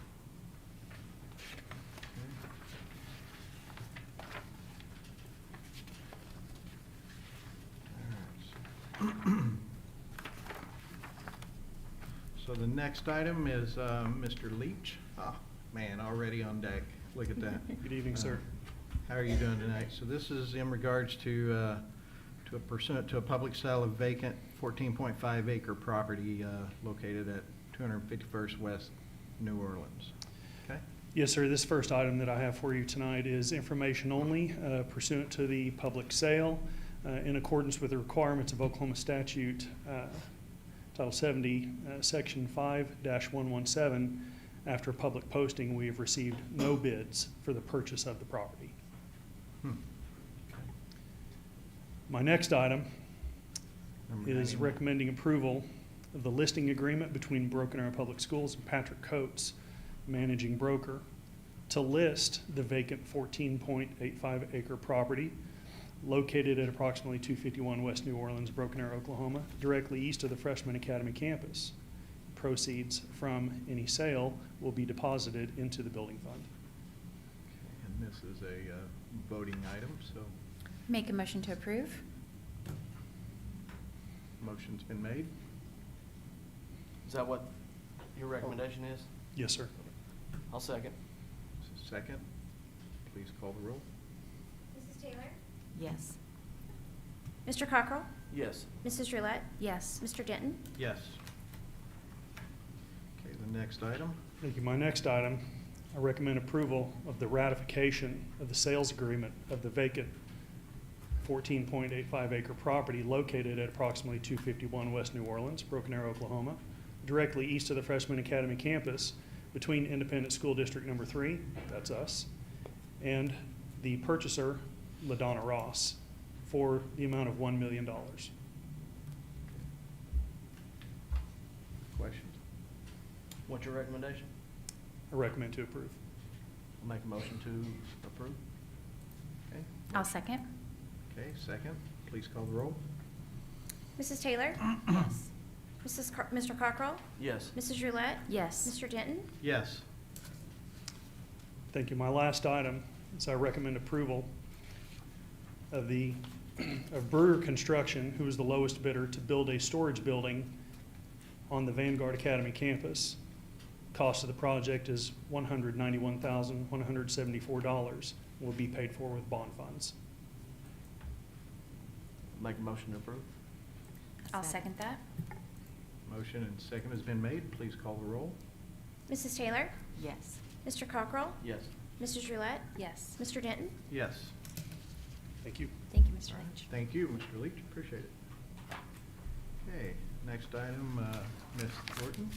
A: So the next item is Mr. Leach. Oh, man, already on deck. Look at that.
R: Good evening, sir.
A: How are you doing tonight? So this is in regards to a pursuant to a public sale of vacant 14.5 acre property located at 251st West New Orleans. Okay?
R: Yes, sir. This first item that I have for you tonight is information only pursuant to the public sale in accordance with the requirements of Oklahoma statute Title 70, Section 5-117. After public posting, we have received no bids for the purchase of the property. My next item
A: Number
R: is
A: 91.
R: recommending approval of the listing agreement between Broken Arrow Public Schools and Patrick Coates, managing broker, to list the vacant 14.85 acre property located at approximately 251 West New Orleans, Broken Arrow, Oklahoma, directly east of the Freshman Academy campus. Proceeds from any sale will be deposited into the building fund.
A: And this is a voting item, so
C: Make a motion to approve.
A: motion's been made.
P: Is that what your recommendation is?
R: Yes, sir.
P: I'll second.
A: Second, please call the roll.
B: Mrs. Taylor?
Q: Yes.
B: Mr. Cockrell?
P: Yes.
B: Mrs. Roulette?
C: Yes.
B: Mr. Denton?
A: Yes. Okay, the next item.
R: Thank you. My next item, I recommend approval of the ratification of the sales agreement of the vacant 14.85 acre property located at approximately 251 West New Orleans, Broken Arrow, Oklahoma, directly east of the Freshman Academy campus between Independent School District Number 3, that's us, and the purchaser, LaDonna Ross, for the amount of $1 million.
A: Questions?
P: What's your recommendation?
R: I recommend to approve.
P: I'll make a motion to approve.
A: Okay.
C: I'll second.
A: Okay, second, please call the roll.
B: Mrs. Taylor?
Q: Yes.
B: Mr. Cockrell?
P: Yes.
B: Mrs. Roulette?
C: Yes.
B: Mr. Denton?
A: Yes.
R: Thank you. My last item is I recommend approval of of Brewer Construction, who is the lowest bidder, to build a storage building on the Vanguard Academy campus. Cost of the project is $191,174. Will be paid for with bond funds.
P: Make a motion to approve.
C: I'll second that.
A: Motion and second has been made. Please call the roll.
B: Mrs. Taylor?
Q: Yes.
B: Mr. Cockrell?
P: Yes.
B: Mrs. Roulette?
C: Yes.
B: Mr. Denton?
A: Yes.
R: Thank you.
C: Thank you, Mr. Lynch.
A: Thank you, Mr. Leach, appreciate it. Okay, next item, Ms. Thornton.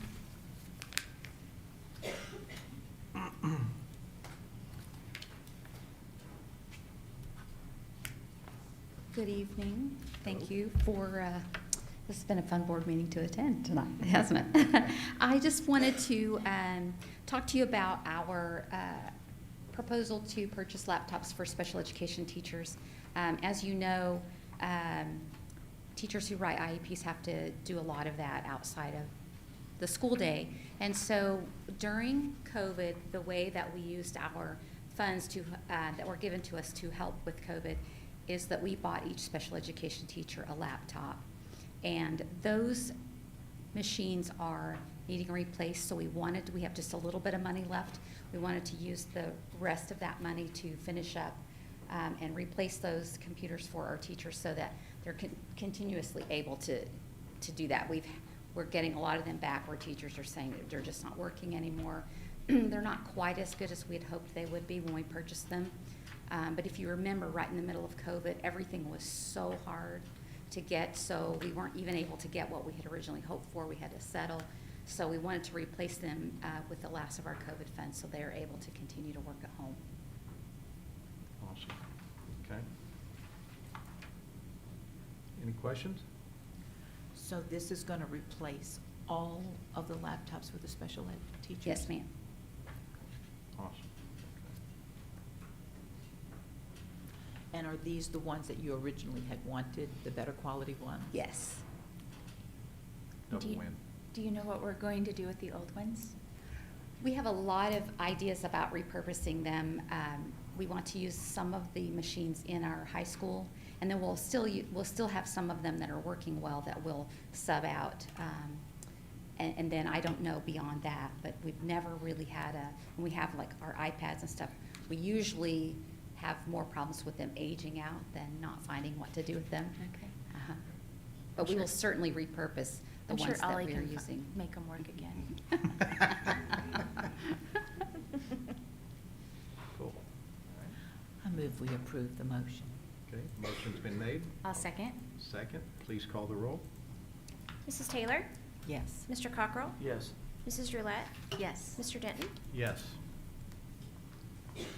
S: Good evening. Thank you for, this has been a fun board meeting to attend tonight, hasn't it? I just wanted to talk to you about our proposal to purchase laptops for special education teachers. As you know, teachers who write IEPs have to do a lot of that outside of the school day. And so during COVID, the way that we used our funds to, that were given to us to help with COVID is that we bought each special education teacher a laptop. And those machines are needing replaced, so we have just a little bit of money left. We wanted to use the rest of that money to finish up and replace those computers for our teachers so that they're continuously able to do that. We're getting a lot of them back where teachers are saying that they're just not working anymore. They're not quite as good as we had hoped they would be when we purchased them. But if you remember, right in the middle of COVID, everything was so hard to get, so we weren't even able to get what we had originally hoped for. We had to settle. So we wanted to replace them with the last of our COVID funds so they are able to continue to work at home.
A: Awesome. Okay. Any questions?
Q: So this is going to replace all of the laptops for the special ed teachers?
S: Yes, ma'am.
A: Awesome.
Q: And are these the ones that you originally had wanted, the better quality ones?
S: Yes.
A: Double win.
C: Do you know what we're going to do with the old ones?
S: We have a lot of ideas about repurposing them. We want to use some of the machines in our high school, and then we'll still have some of them that are working well that we'll sub out. And then I don't know beyond that, but we've never really had when we have like our iPads and stuff, we usually have more problems with them aging out than not finding what to do with them.
C: Okay.
S: But we will certainly repurpose the
C: I'm sure
S: ones that
C: Ollie
S: we are
C: can
S: using.
C: make them work again.
A: Cool.
Q: I move we approve the motion.
A: Okay, motion's been made.
C: I'll second.
A: Second, please call the roll.
B: Mrs. Taylor?
Q: Yes.
B: Mr. Cockrell?
P: Yes.
B: Mrs. Roulette?
C: Yes.
B: Mr. Denton?
A: Yes.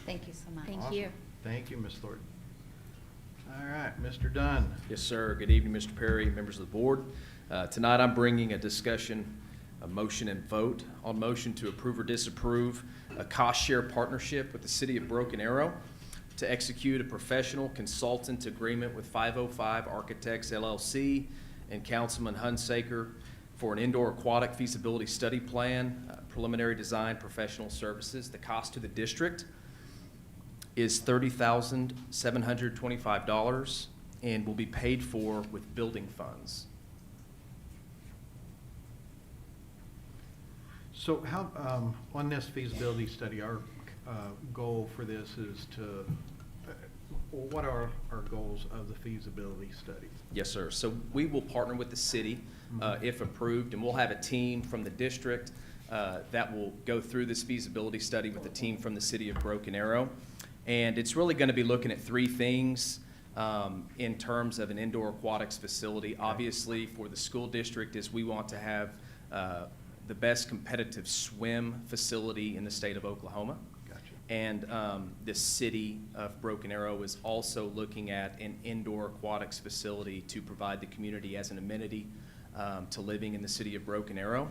S: Thank you so much.
C: Thank
A: Awesome.
C: you.
A: Thank you, Ms. Thornton. All right, Mr. Dunn.
T: Yes, sir. Good evening, Mr. Perry, members of the board. Tonight, I'm bringing a discussion, a motion and vote on motion to approve or disapprove a cost share partnership with the City of Broken Arrow to execute a professional consultant agreement with 505 Architects LLC and Councilman Hunsaker for an indoor aquatic feasibility study plan, preliminary design, professional services. The cost to the district is $30,725 and will be paid for with building funds.
A: So how, on this feasibility study, our goal for this is to, what are our goals of the feasibility study?
T: Yes, sir. So we will partner with the city if approved, and we'll have a team from the district that will go through this feasibility study with the team from the City of Broken Arrow. And it's really going to be looking at three things in terms of an indoor aquatics facility. Obviously, for the school district, is we want to have the best competitive swim facility in the state of Oklahoma.
A: Gotcha.
T: And the City of Broken Arrow is also looking at an indoor aquatics facility to provide the community as an amenity to living in the City of Broken Arrow.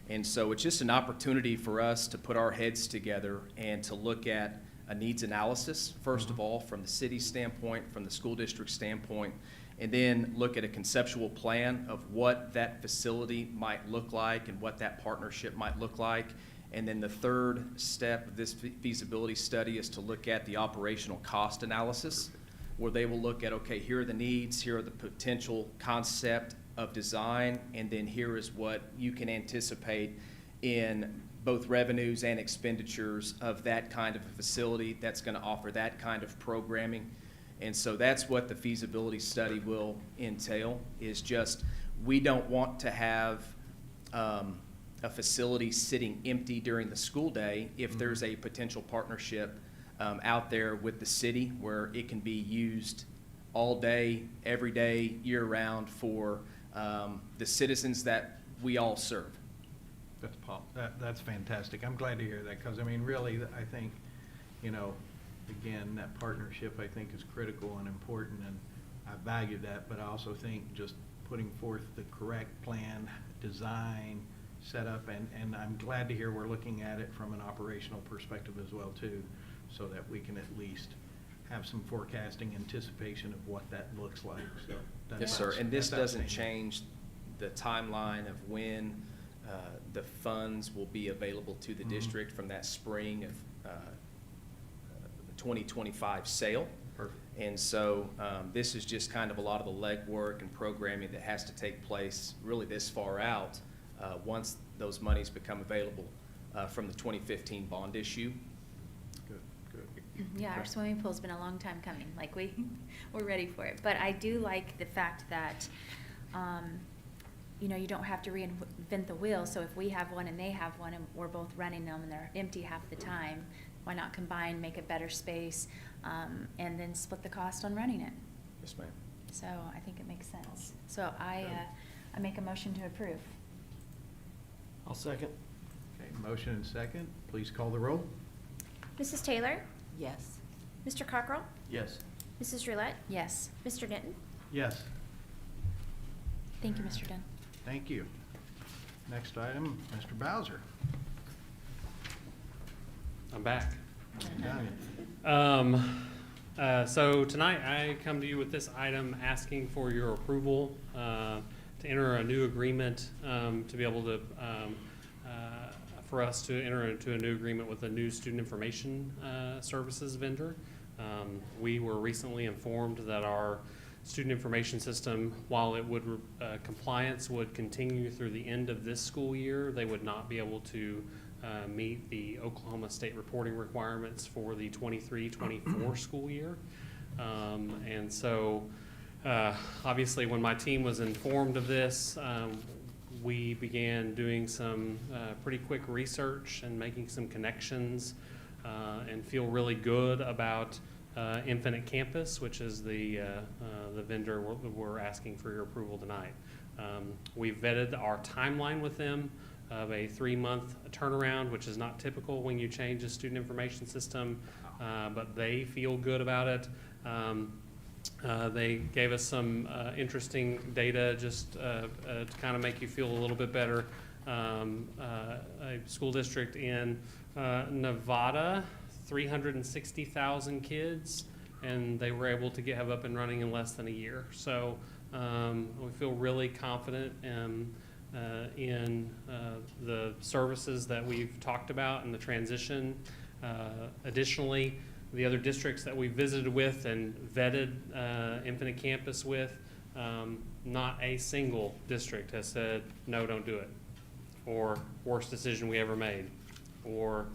T: And so it's just an opportunity for us to put our heads together and to look at a needs analysis, first of all, from the city standpoint, from the school district standpoint, and then look at a conceptual plan of what that facility might look like and what that partnership might look like. And then the third step of this feasibility study is to look at the operational cost analysis, where they will look at, okay, here are the needs, here are the potential concept of design, and then here is what you can anticipate in both revenues and expenditures of that kind of a facility that's going to offer that kind of programming. And so that's what the feasibility study will entail, is just, we don't want to have a facility sitting empty during the school day if there's a potential partnership out there with the city where it can be used all day, every day, year-round for the citizens that we all serve.
A: That's fantastic. I'm glad to hear that, because I mean, really, I think, you know, again, that partnership I think is critical and important, and I value that, but I also think just putting forth the correct plan, design, setup, and I'm glad to hear we're looking at it from an operational perspective as well too, so that we can at least have some forecasting anticipation of what that looks like. So
T: Yes, sir, and this
A: that's
T: doesn't
A: outstanding.
T: change the timeline of when the funds will be available to the
A: Mhm.
T: district from that spring of 2025 sale.
A: Perfect.
T: And so this is just kind of a lot of the legwork and programming that has to take place really this far out once those monies become available from the 2015 bond issue.
A: Good, good.
C: Yeah, our swimming pool's been a long time coming, like we're ready for it. But I do like the fact that, you know, you don't have to reinvent the wheel. So if we have one and they have one and we're both running them and they're empty half the time, why not combine, make a better space, and then split the cost on running it?
T: Yes, ma'am.
C: So I think it makes sense. So I make a motion to approve.
P: I'll second.
A: Okay, motion and second. Please call the roll.
B: Mrs. Taylor?
Q: Yes.
B: Mr. Cockrell?
P: Yes.
B: Mrs. Roulette?
C: Yes.
B: Mr. Denton?
A: Yes,
C: Thank you, Mr. Dunn.
A: thank you. Next item, Mr. Bowser.
O: I'm back.
A: Done.
O: So tonight I come to you with this item asking for your approval to enter a new agreement to be able to, for us to enter into a new agreement with a new student information services vendor. We were recently informed that our student information system, while it would, compliance would continue through the end of this school year, they would not be able to meet the Oklahoma State reporting requirements for the 23-24 school year. And so, obviously, when my team was informed of this, we began doing some pretty quick research and making some connections and feel really good about Infinite Campus, which is the vendor we're asking for your approval tonight. We've vetted our timeline with them of a 3-month turnaround, which is not typical when you change a student information system, but they feel good about it. They gave us some interesting data just to kind of make you feel a little bit better. A school district in Nevada, 360,000 kids, and they were able to have up and running in less than a year. So we feel really confident in the services that we've talked about and the transition. Additionally, the other districts that we visited with and vetted Infinite Campus with, not a single district has said, no, don't do it, or worst decision we ever made, or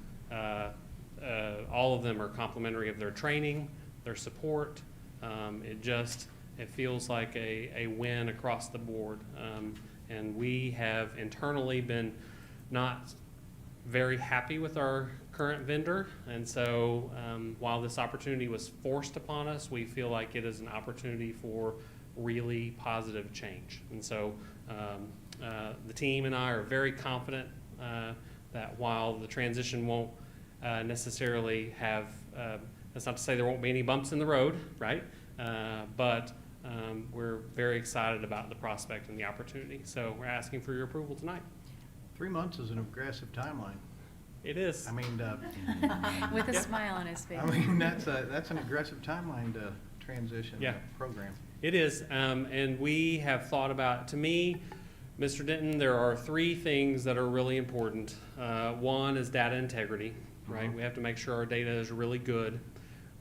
O: all of them are complimentary of their training, their support. It feels like a win across the board. And we have internally been not very happy with our current vendor. And so while this opportunity was forced upon us, we feel like it is an opportunity for really positive change. And so the team and I are very confident that while the transition won't necessarily have, that's not to say there won't be any bumps in the road, right? But we're very excited about the prospect and the opportunity. So we're asking for your approval tonight.
A: 3 months is an aggressive timeline.
O: It is.
A: I mean,
C: With a smile on his face.
A: I mean, that's an aggressive timeline to transition
O: Yeah.
A: a program.
O: It is, and we have thought about, to me, Mr. Denton, there are 3 things that are really important. One is data integrity, right?
A: Mhm.
O: We have to make sure our data is really good.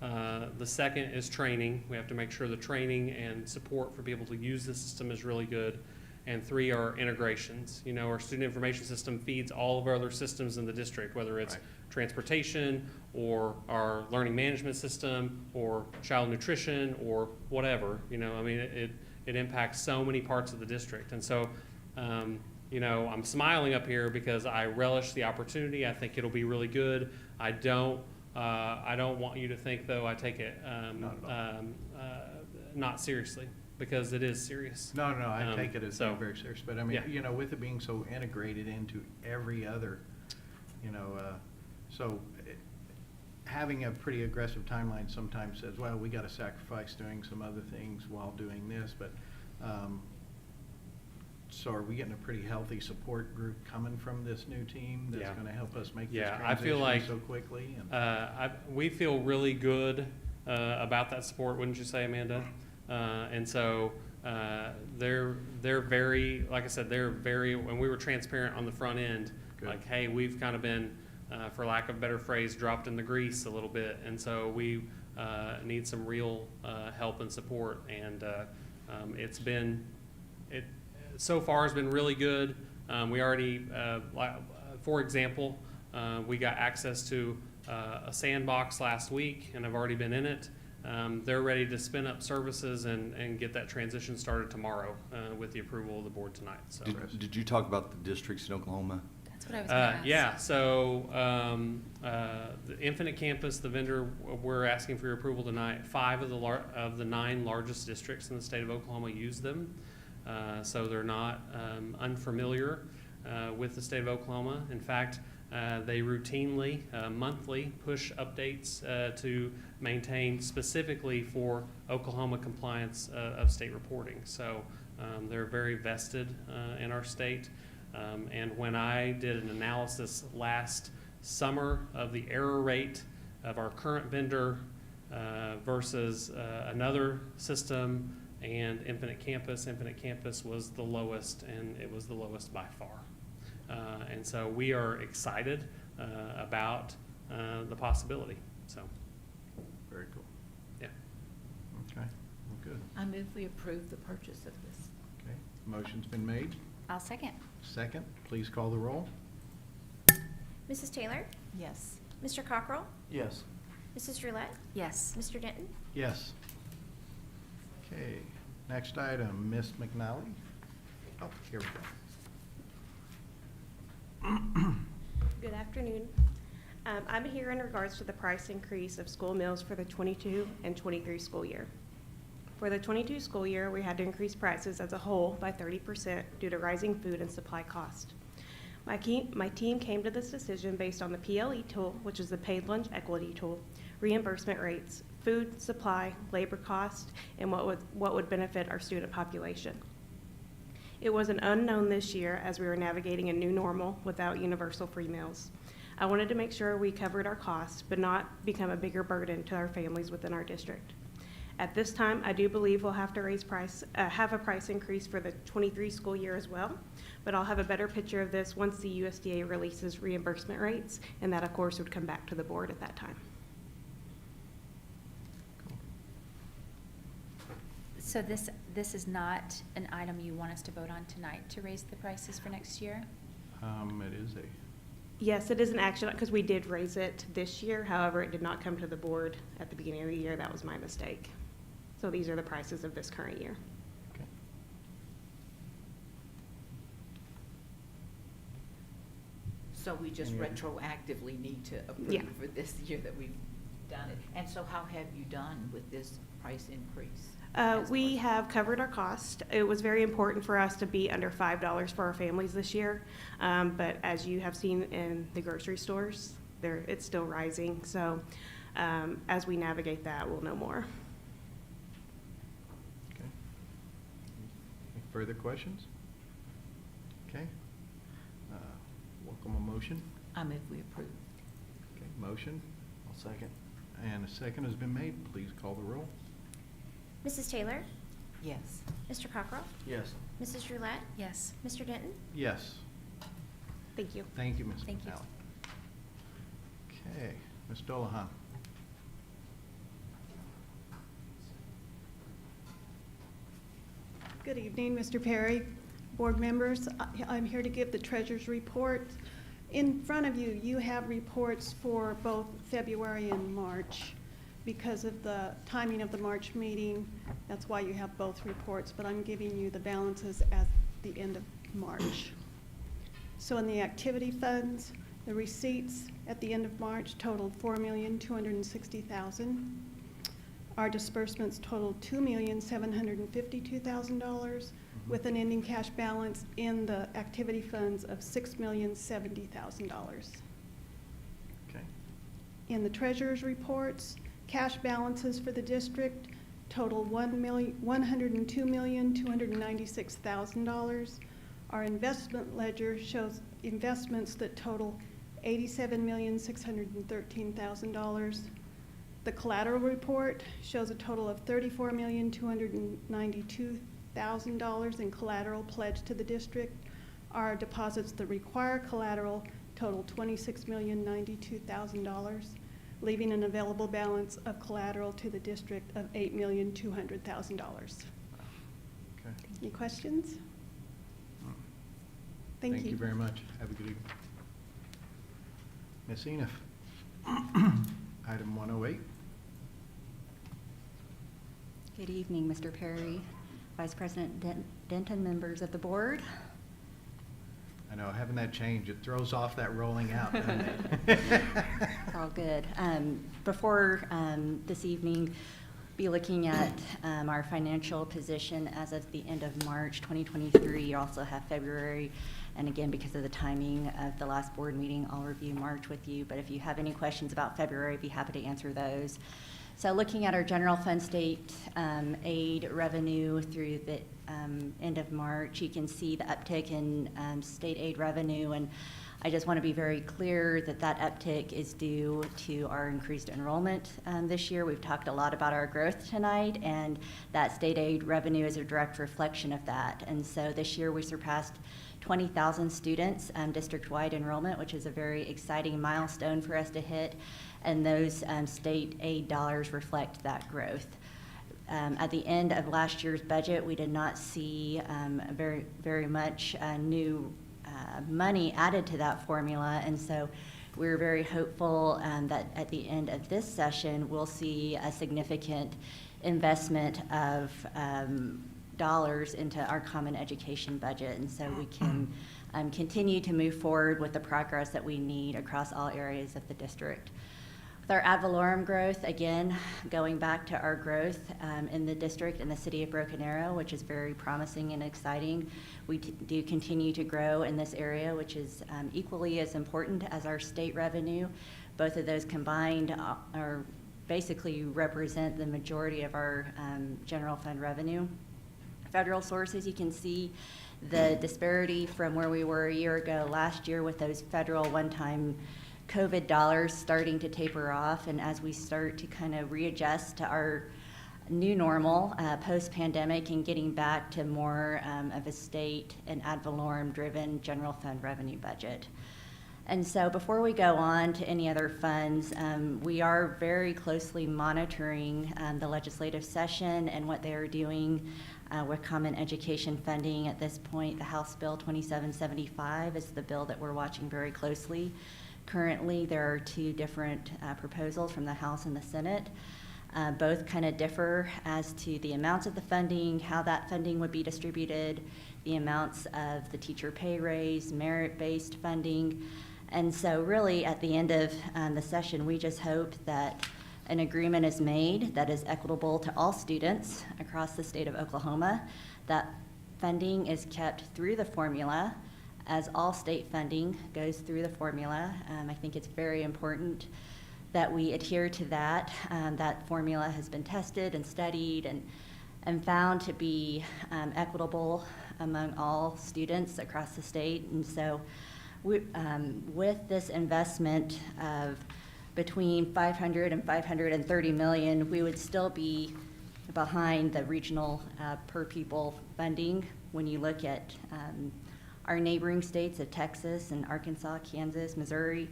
O: The second is training. We have to make sure the training and support for people to use the system is really good. And 3 are integrations. You know, our student information system feeds all of our other systems in the district, whether it's
A: Right.
O: transportation or our learning management system or child nutrition or whatever. You know, I mean, it impacts so many parts of the district. And so, you know, I'm smiling up here because I relish the opportunity. I think it'll be really good. I don't want you to think, though, I take it not seriously, because it is serious.
A: No, I take it as
O: so,
A: being very serious, but I mean,
O: yeah.
A: you know, with it being so integrated into every other, you know, so having a pretty aggressive timeline sometimes says, well, we got to sacrifice doing some other things while doing this, but so are we getting a pretty healthy support group coming from this new team that's
O: Yeah.
A: going to help us make this
O: Yeah, I feel
A: transition
O: like
A: so quickly? And
O: we feel really good about that support, wouldn't you say, Amanda? And so they're very, like I said, they're very. When we were transparent on the front end,
A: Good.
O: like, hey, we've kind of been, for lack of a better phrase, dropped in the grease a little bit, and so we need some real help and support. And it's been so far has been really good. We already, for example, we got access to a sandbox last week, and I've already been in it. They're ready to spin up services and get that transition started tomorrow with the approval of the board tonight. So.
E: Did you talk about the districts in Oklahoma?
C: That's what I was going to ask.
O: Yeah, so the Infinite Campus, the vendor we're asking for your approval tonight, 5 of the 9 largest districts in the state of Oklahoma use them. So they're not unfamiliar with the state of Oklahoma. In fact, they routinely, monthly, push updates to maintain specifically for Oklahoma compliance of state reporting. So they're very vested in our state. And when I did an analysis last summer of the error rate of our current vendor versus another system and Infinite Campus was the lowest, and it was the lowest by far. And so we are excited about the possibility. So,
A: very cool.
O: Yeah.
A: Okay, well, good.
Q: I move we approve the purchase of this.
A: Okay, motion's been made.
C: I'll second.
A: Second, please call the roll.
B: Mrs. Taylor?
Q: Yes.
B: Mr. Cockrell?
P: Yes.
B: Mrs. Roulette?
C: Yes.
B: Mr. Denton?
A: Yes. Okay, next item, Miss McNally. Oh, here we go.
U: Good afternoon. I'm here in regards to the price increase of school meals for the 22 and 23 school year. For the 22 school year, we had to increase prices as a whole by 30% due to rising food and supply cost. My team came to this decision based on the PLE tool, which is the Paid Lunch Equity Tool, reimbursement rates, food supply, labor cost, and what would benefit our student population. It was an unknown this year as we were navigating a new normal without universal free meals. I wanted to make sure we covered our costs, but not become a bigger burden to our families within our district. At this time, I do believe we'll have to have a price increase for the 23 school year as well, but I'll have a better picture of this once the USDA releases reimbursement rates, and that of course would come back to the board at that time.
C: So this is not an item you want us to vote on tonight to raise the prices for next year?
A: It is a,
U: Yes, it is an action because we did raise it this year. However, it did not come to the board at the beginning of the year. That was my mistake. So these are the prices of this current year.
A: okay.
Q: So we just
A: Any other-
Q: retroactively need to
U: Yeah.
Q: approve for this year that we've done it. And so how have you done with this price increase?
U: We have covered our cost. It was very important for us to be under $5 for our families this year. But as you have seen in the grocery stores, it's still rising. So as we navigate that, we'll know more.
A: Okay. Any further questions? Okay. Welcome a motion.
Q: I move we approve.
A: Okay, motion
P: I'll second.
A: and a second has been made. Please call the roll.
B: Mrs. Taylor?
Q: Yes.
B: Mr. Cockrell?
P: Yes.
B: Mrs. Roulette?
C: Yes.
B: Mr. Denton?
A: Yes.
U: Thank you.
A: Thank you, Ms.
C: Thank you.
A: McNally. Okay, Ms. Dolahan.
V: Good evening, Mr. Perry, board members. I'm here to give the treasurer's report. In front of you, you have reports for both February and March. Because of the timing of the March meeting, that's why you have both reports, but I'm giving you the balances at the end of March. So in the activity funds, the receipts at the end of March totaled $4,260,000. Our disbursements totaled $2,752,000 with an ending cash balance in the activity funds of $6,070,000.
A: Okay.
V: in the treasurer's reports. Cash balances for the district total $102,296,000. Our investment ledger shows investments that total $87,613,000. The collateral report shows a total of $34,292,000 in collateral pledged to the district. Our deposits that require collateral total $26,092,000, leaving an available balance of collateral to the district of $8,200,000.
A: Okay.
V: Any questions? Thank you.
A: Thank you very much. Have a good evening. Ms. Eniff. Item 108.
D: Good evening, Mr. Perry, Vice President Denton, members of the board.
A: I know, having that change, it throws off that rolling out, doesn't it?
D: We're all good. Before this evening, be looking at our financial position as of the end of March 2023. You also have February, and again, because of the timing of the last board meeting, I'll review March with you, but if you have any questions about February, I'd be happy to answer those. So looking at our general fund state aid revenue through the end of March, you can see the uptick in state aid revenue, and I just want to be very clear that that uptick is due to our increased enrollment this year. We've talked a lot about our growth tonight, and that state aid revenue is a direct reflection of that. And so this year we surpassed 20,000 students district-wide enrollment, which is a very exciting milestone for us to hit, and those state aid dollars reflect that growth. At the end of last year's budget, we did not see very much new money added to that formula, and so we're very hopeful that at the end of this session, we'll see a significant investment of dollars into our common education budget, and so we can continue to move forward with the progress that we need across all areas of the district. With our ad valorem growth, again, going back to our growth in the district and the city of Broken Arrow, which is very promising and exciting, we do continue to grow in this area, which is equally as important as our state revenue. Both of those combined are basically represent the majority of our general fund revenue. Federal sources, you can see the disparity from where we were a year ago last year with those federal one-time COVID dollars starting to taper off, and as we start to kind of readjust to our new normal post-pandemic and getting back to more of a state and ad valorem driven general fund revenue budget. And so before we go on to any other funds, we are very closely monitoring the legislative session and what they are doing with common education funding. At this point, the House Bill 2775 is the bill that we're watching very closely. Currently, there are two different proposals from the House and the Senate. Both kind of differ as to the amounts of the funding, how that funding would be distributed, the amounts of the teacher pay raise, merit-based funding. And so really at the end of the session, we just hope that an agreement is made that is equitable to all students across the state of Oklahoma, that funding is kept through the formula as all state funding goes through the formula. I think it's very important that we adhere to that. That formula has been tested and studied and found to be equitable among all students across the state. And so with this investment of between 500 and 530 million, we would still be behind the regional per pupil funding when you look at our neighboring states of Texas and Arkansas, Kansas, Missouri,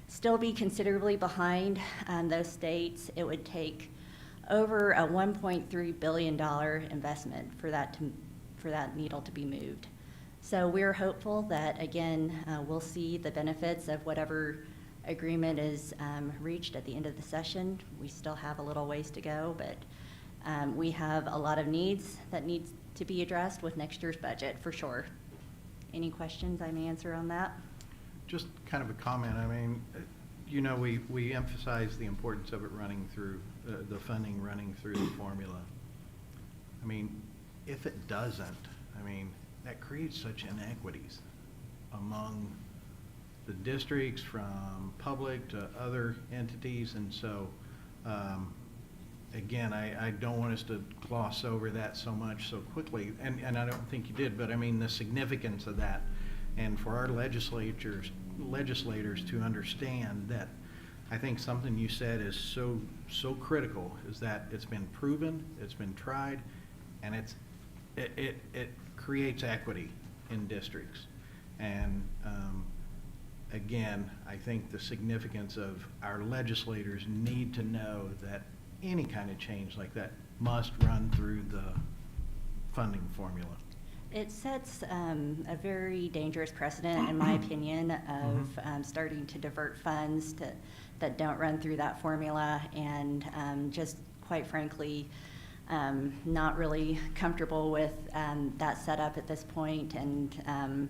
D: still be considerably behind those states. It would take over a $1.3 billion investment for that needle to be moved. So we're hopeful that, again, we'll see the benefits of whatever agreement is reached at the end of the session. We still have a little ways to go, but we have a lot of needs that need to be addressed with next year's budget, for sure. Any questions I may answer on that?
A: Just kind of a comment. I mean, you know, we emphasize the importance of it running through, the funding running through the formula. I mean, if it doesn't, I mean, that creates such inequities among the districts, from public to other entities, and so, again, I don't want us to gloss over that so much so quickly, and I don't think you did, but I mean the significance of that, and for our legislators to understand that. I think something you said is so critical, is that it's been proven, it's been tried, and it creates equity in districts. And again, I think the significance of our legislators need to know that any kind of change like that must run through the funding formula.
D: It sets a very dangerous precedent, in my opinion, of starting to divert funds that don't run through that formula, and just quite frankly, not really comfortable with that setup at this point. And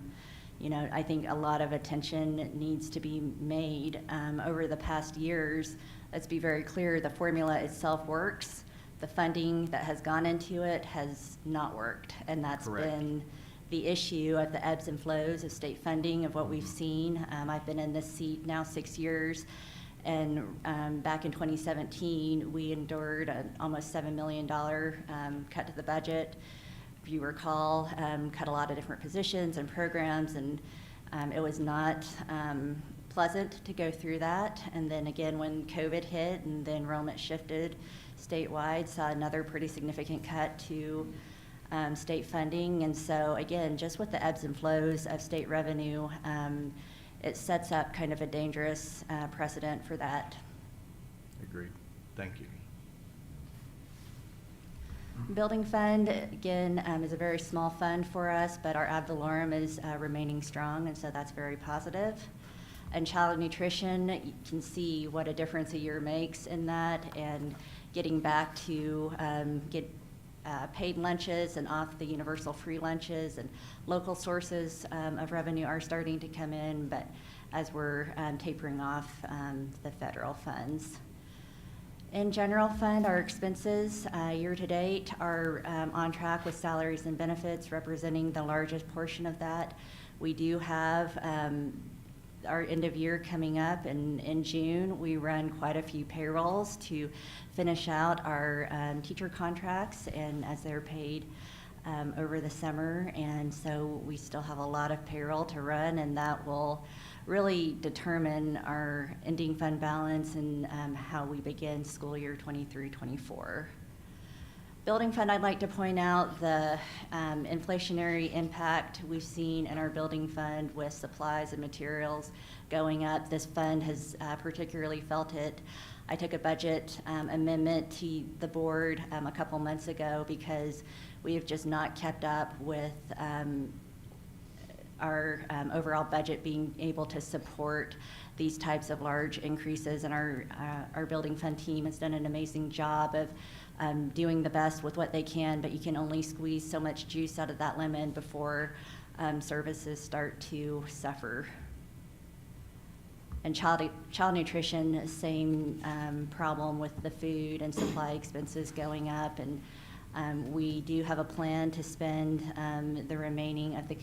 D: you know, I think a lot of attention needs to be made over the past years. Let's be very clear, the formula itself works. The funding that has gone into it has not worked, and that's been the issue of the ebbs and flows of state funding, of what we've seen. I've been in this seat now 6 years, and back in 2017, we endured an almost $7 million cut to the budget. If you recall, cut a lot of different positions and programs, and it was not pleasant to go through that. And then again, when COVID hit and the enrollment shifted statewide, saw another pretty significant cut to state funding. And so again, just with the ebbs and flows of state revenue, it sets up kind of a dangerous precedent for that.
A: Agreed. Thank you.
D: Building fund, again, is a very small fund for us, but our ad valorem is remaining strong, and so that's very positive. And child nutrition, you can see what a difference a year makes in that, and getting back to get paid lunches and off the universal free lunches, and local sources of revenue are starting to come in, but as we're tapering off the federal funds. In general fund, our expenses year to date are on track with salaries and benefits representing the largest portion of that. We do have our end of year coming up, and in June we run quite a few payrolls to finish out our teacher contracts, and as they're paid over the summer, and so we still have a lot of payroll to run, and that will really determine our ending fund balance and how we begin school year 23-24. Building fund, I'd like to point out the inflationary impact we've seen in our building fund with supplies and materials going up. This fund has particularly felt it. I took a budget amendment to the board a couple months ago because we have just not kept up with our overall budget being able to support these types of large increases, and our building fund team has done an amazing job of doing the best with what they can, but you can only squeeze so much juice out of that lemon before services start to suffer. And child nutrition, same problem with the food and supply expenses going up, and we do have a plan to spend the remaining of the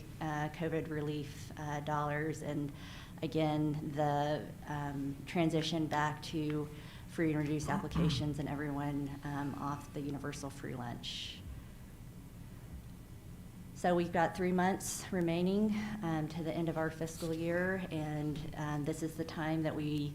D: COVID relief dollars, and again, the transition back to free and reduced applications and everyone off the universal free lunch. So we've got 3 months remaining to the end of our fiscal year, and this is the time that we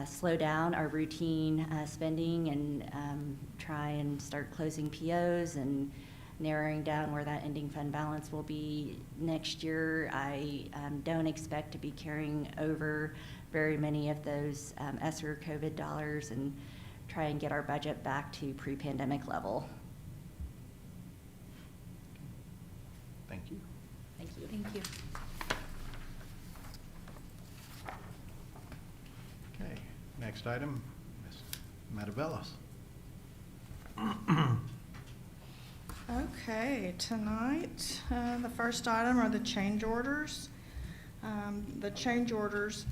D: slow down our routine spending and try and start closing POs and narrowing down where that ending fund balance will be next year. I don't expect to be carrying over very many of those ESSER COVID dollars, and try and get our budget back to pre-pandemic level.
A: Thank you.
D: Thank you.
C: Thank you.
A: Okay, next item, Ms. Matavelis.
F: Okay, tonight, the first item are the change orders. The change orders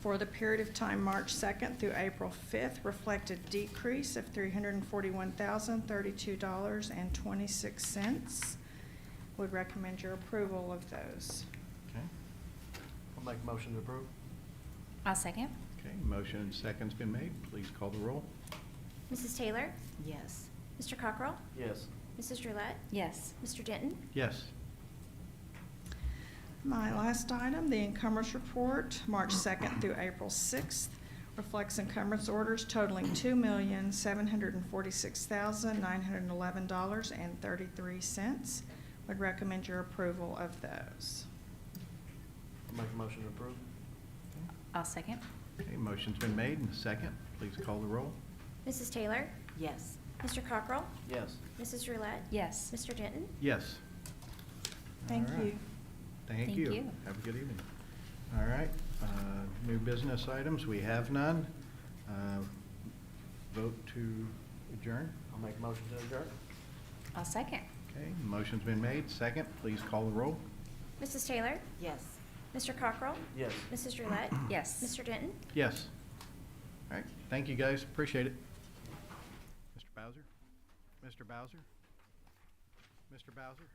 F: for the period of time March 2nd through April 5th reflect a decrease of $341,032.26. Would recommend your approval of those.
A: Okay.
P: Make a motion to approve.
C: I'll second.
A: Okay, motion and second's been made. Please call the roll.
B: Mrs. Taylor?
Q: Yes.
B: Mr. Cockrell?
P: Yes.
B: Mrs. Roulette?
C: Yes.
B: Mr. Denton?
A: Yes.
F: My last item, the encumbrance report, March 2nd through April 6th, reflects encumbrance orders totaling $2,746,911.33. Would recommend your approval of those.
P: Make a motion to approve.
C: I'll second.
A: Okay, motion's been made and second. Please call the roll.
B: Mrs. Taylor?
Q: Yes.
B: Mr. Cockrell?
P: Yes.
B: Mrs. Roulette?
C: Yes.
B: Mr. Denton?
A: Yes.
F: Thank
A: All right.
F: you.
A: Thank
C: Thank
A: you.
C: you.
A: Have a good evening. All right, new business items, we have none. Vote to adjourn.
P: I'll make a motion to adjourn.
C: I'll second.
A: Okay, motion's been made. Second, please call the roll.
B: Mrs. Taylor?
Q: Yes.
B: Mr. Cockrell?
P: Yes.
B: Mrs. Roulette?
C: Yes.
B: Mr. Denton?
A: Yes. All right, thank you, guys. Appreciate it. Mr. Bowser? Mr. Bowser? Mr. Bowser?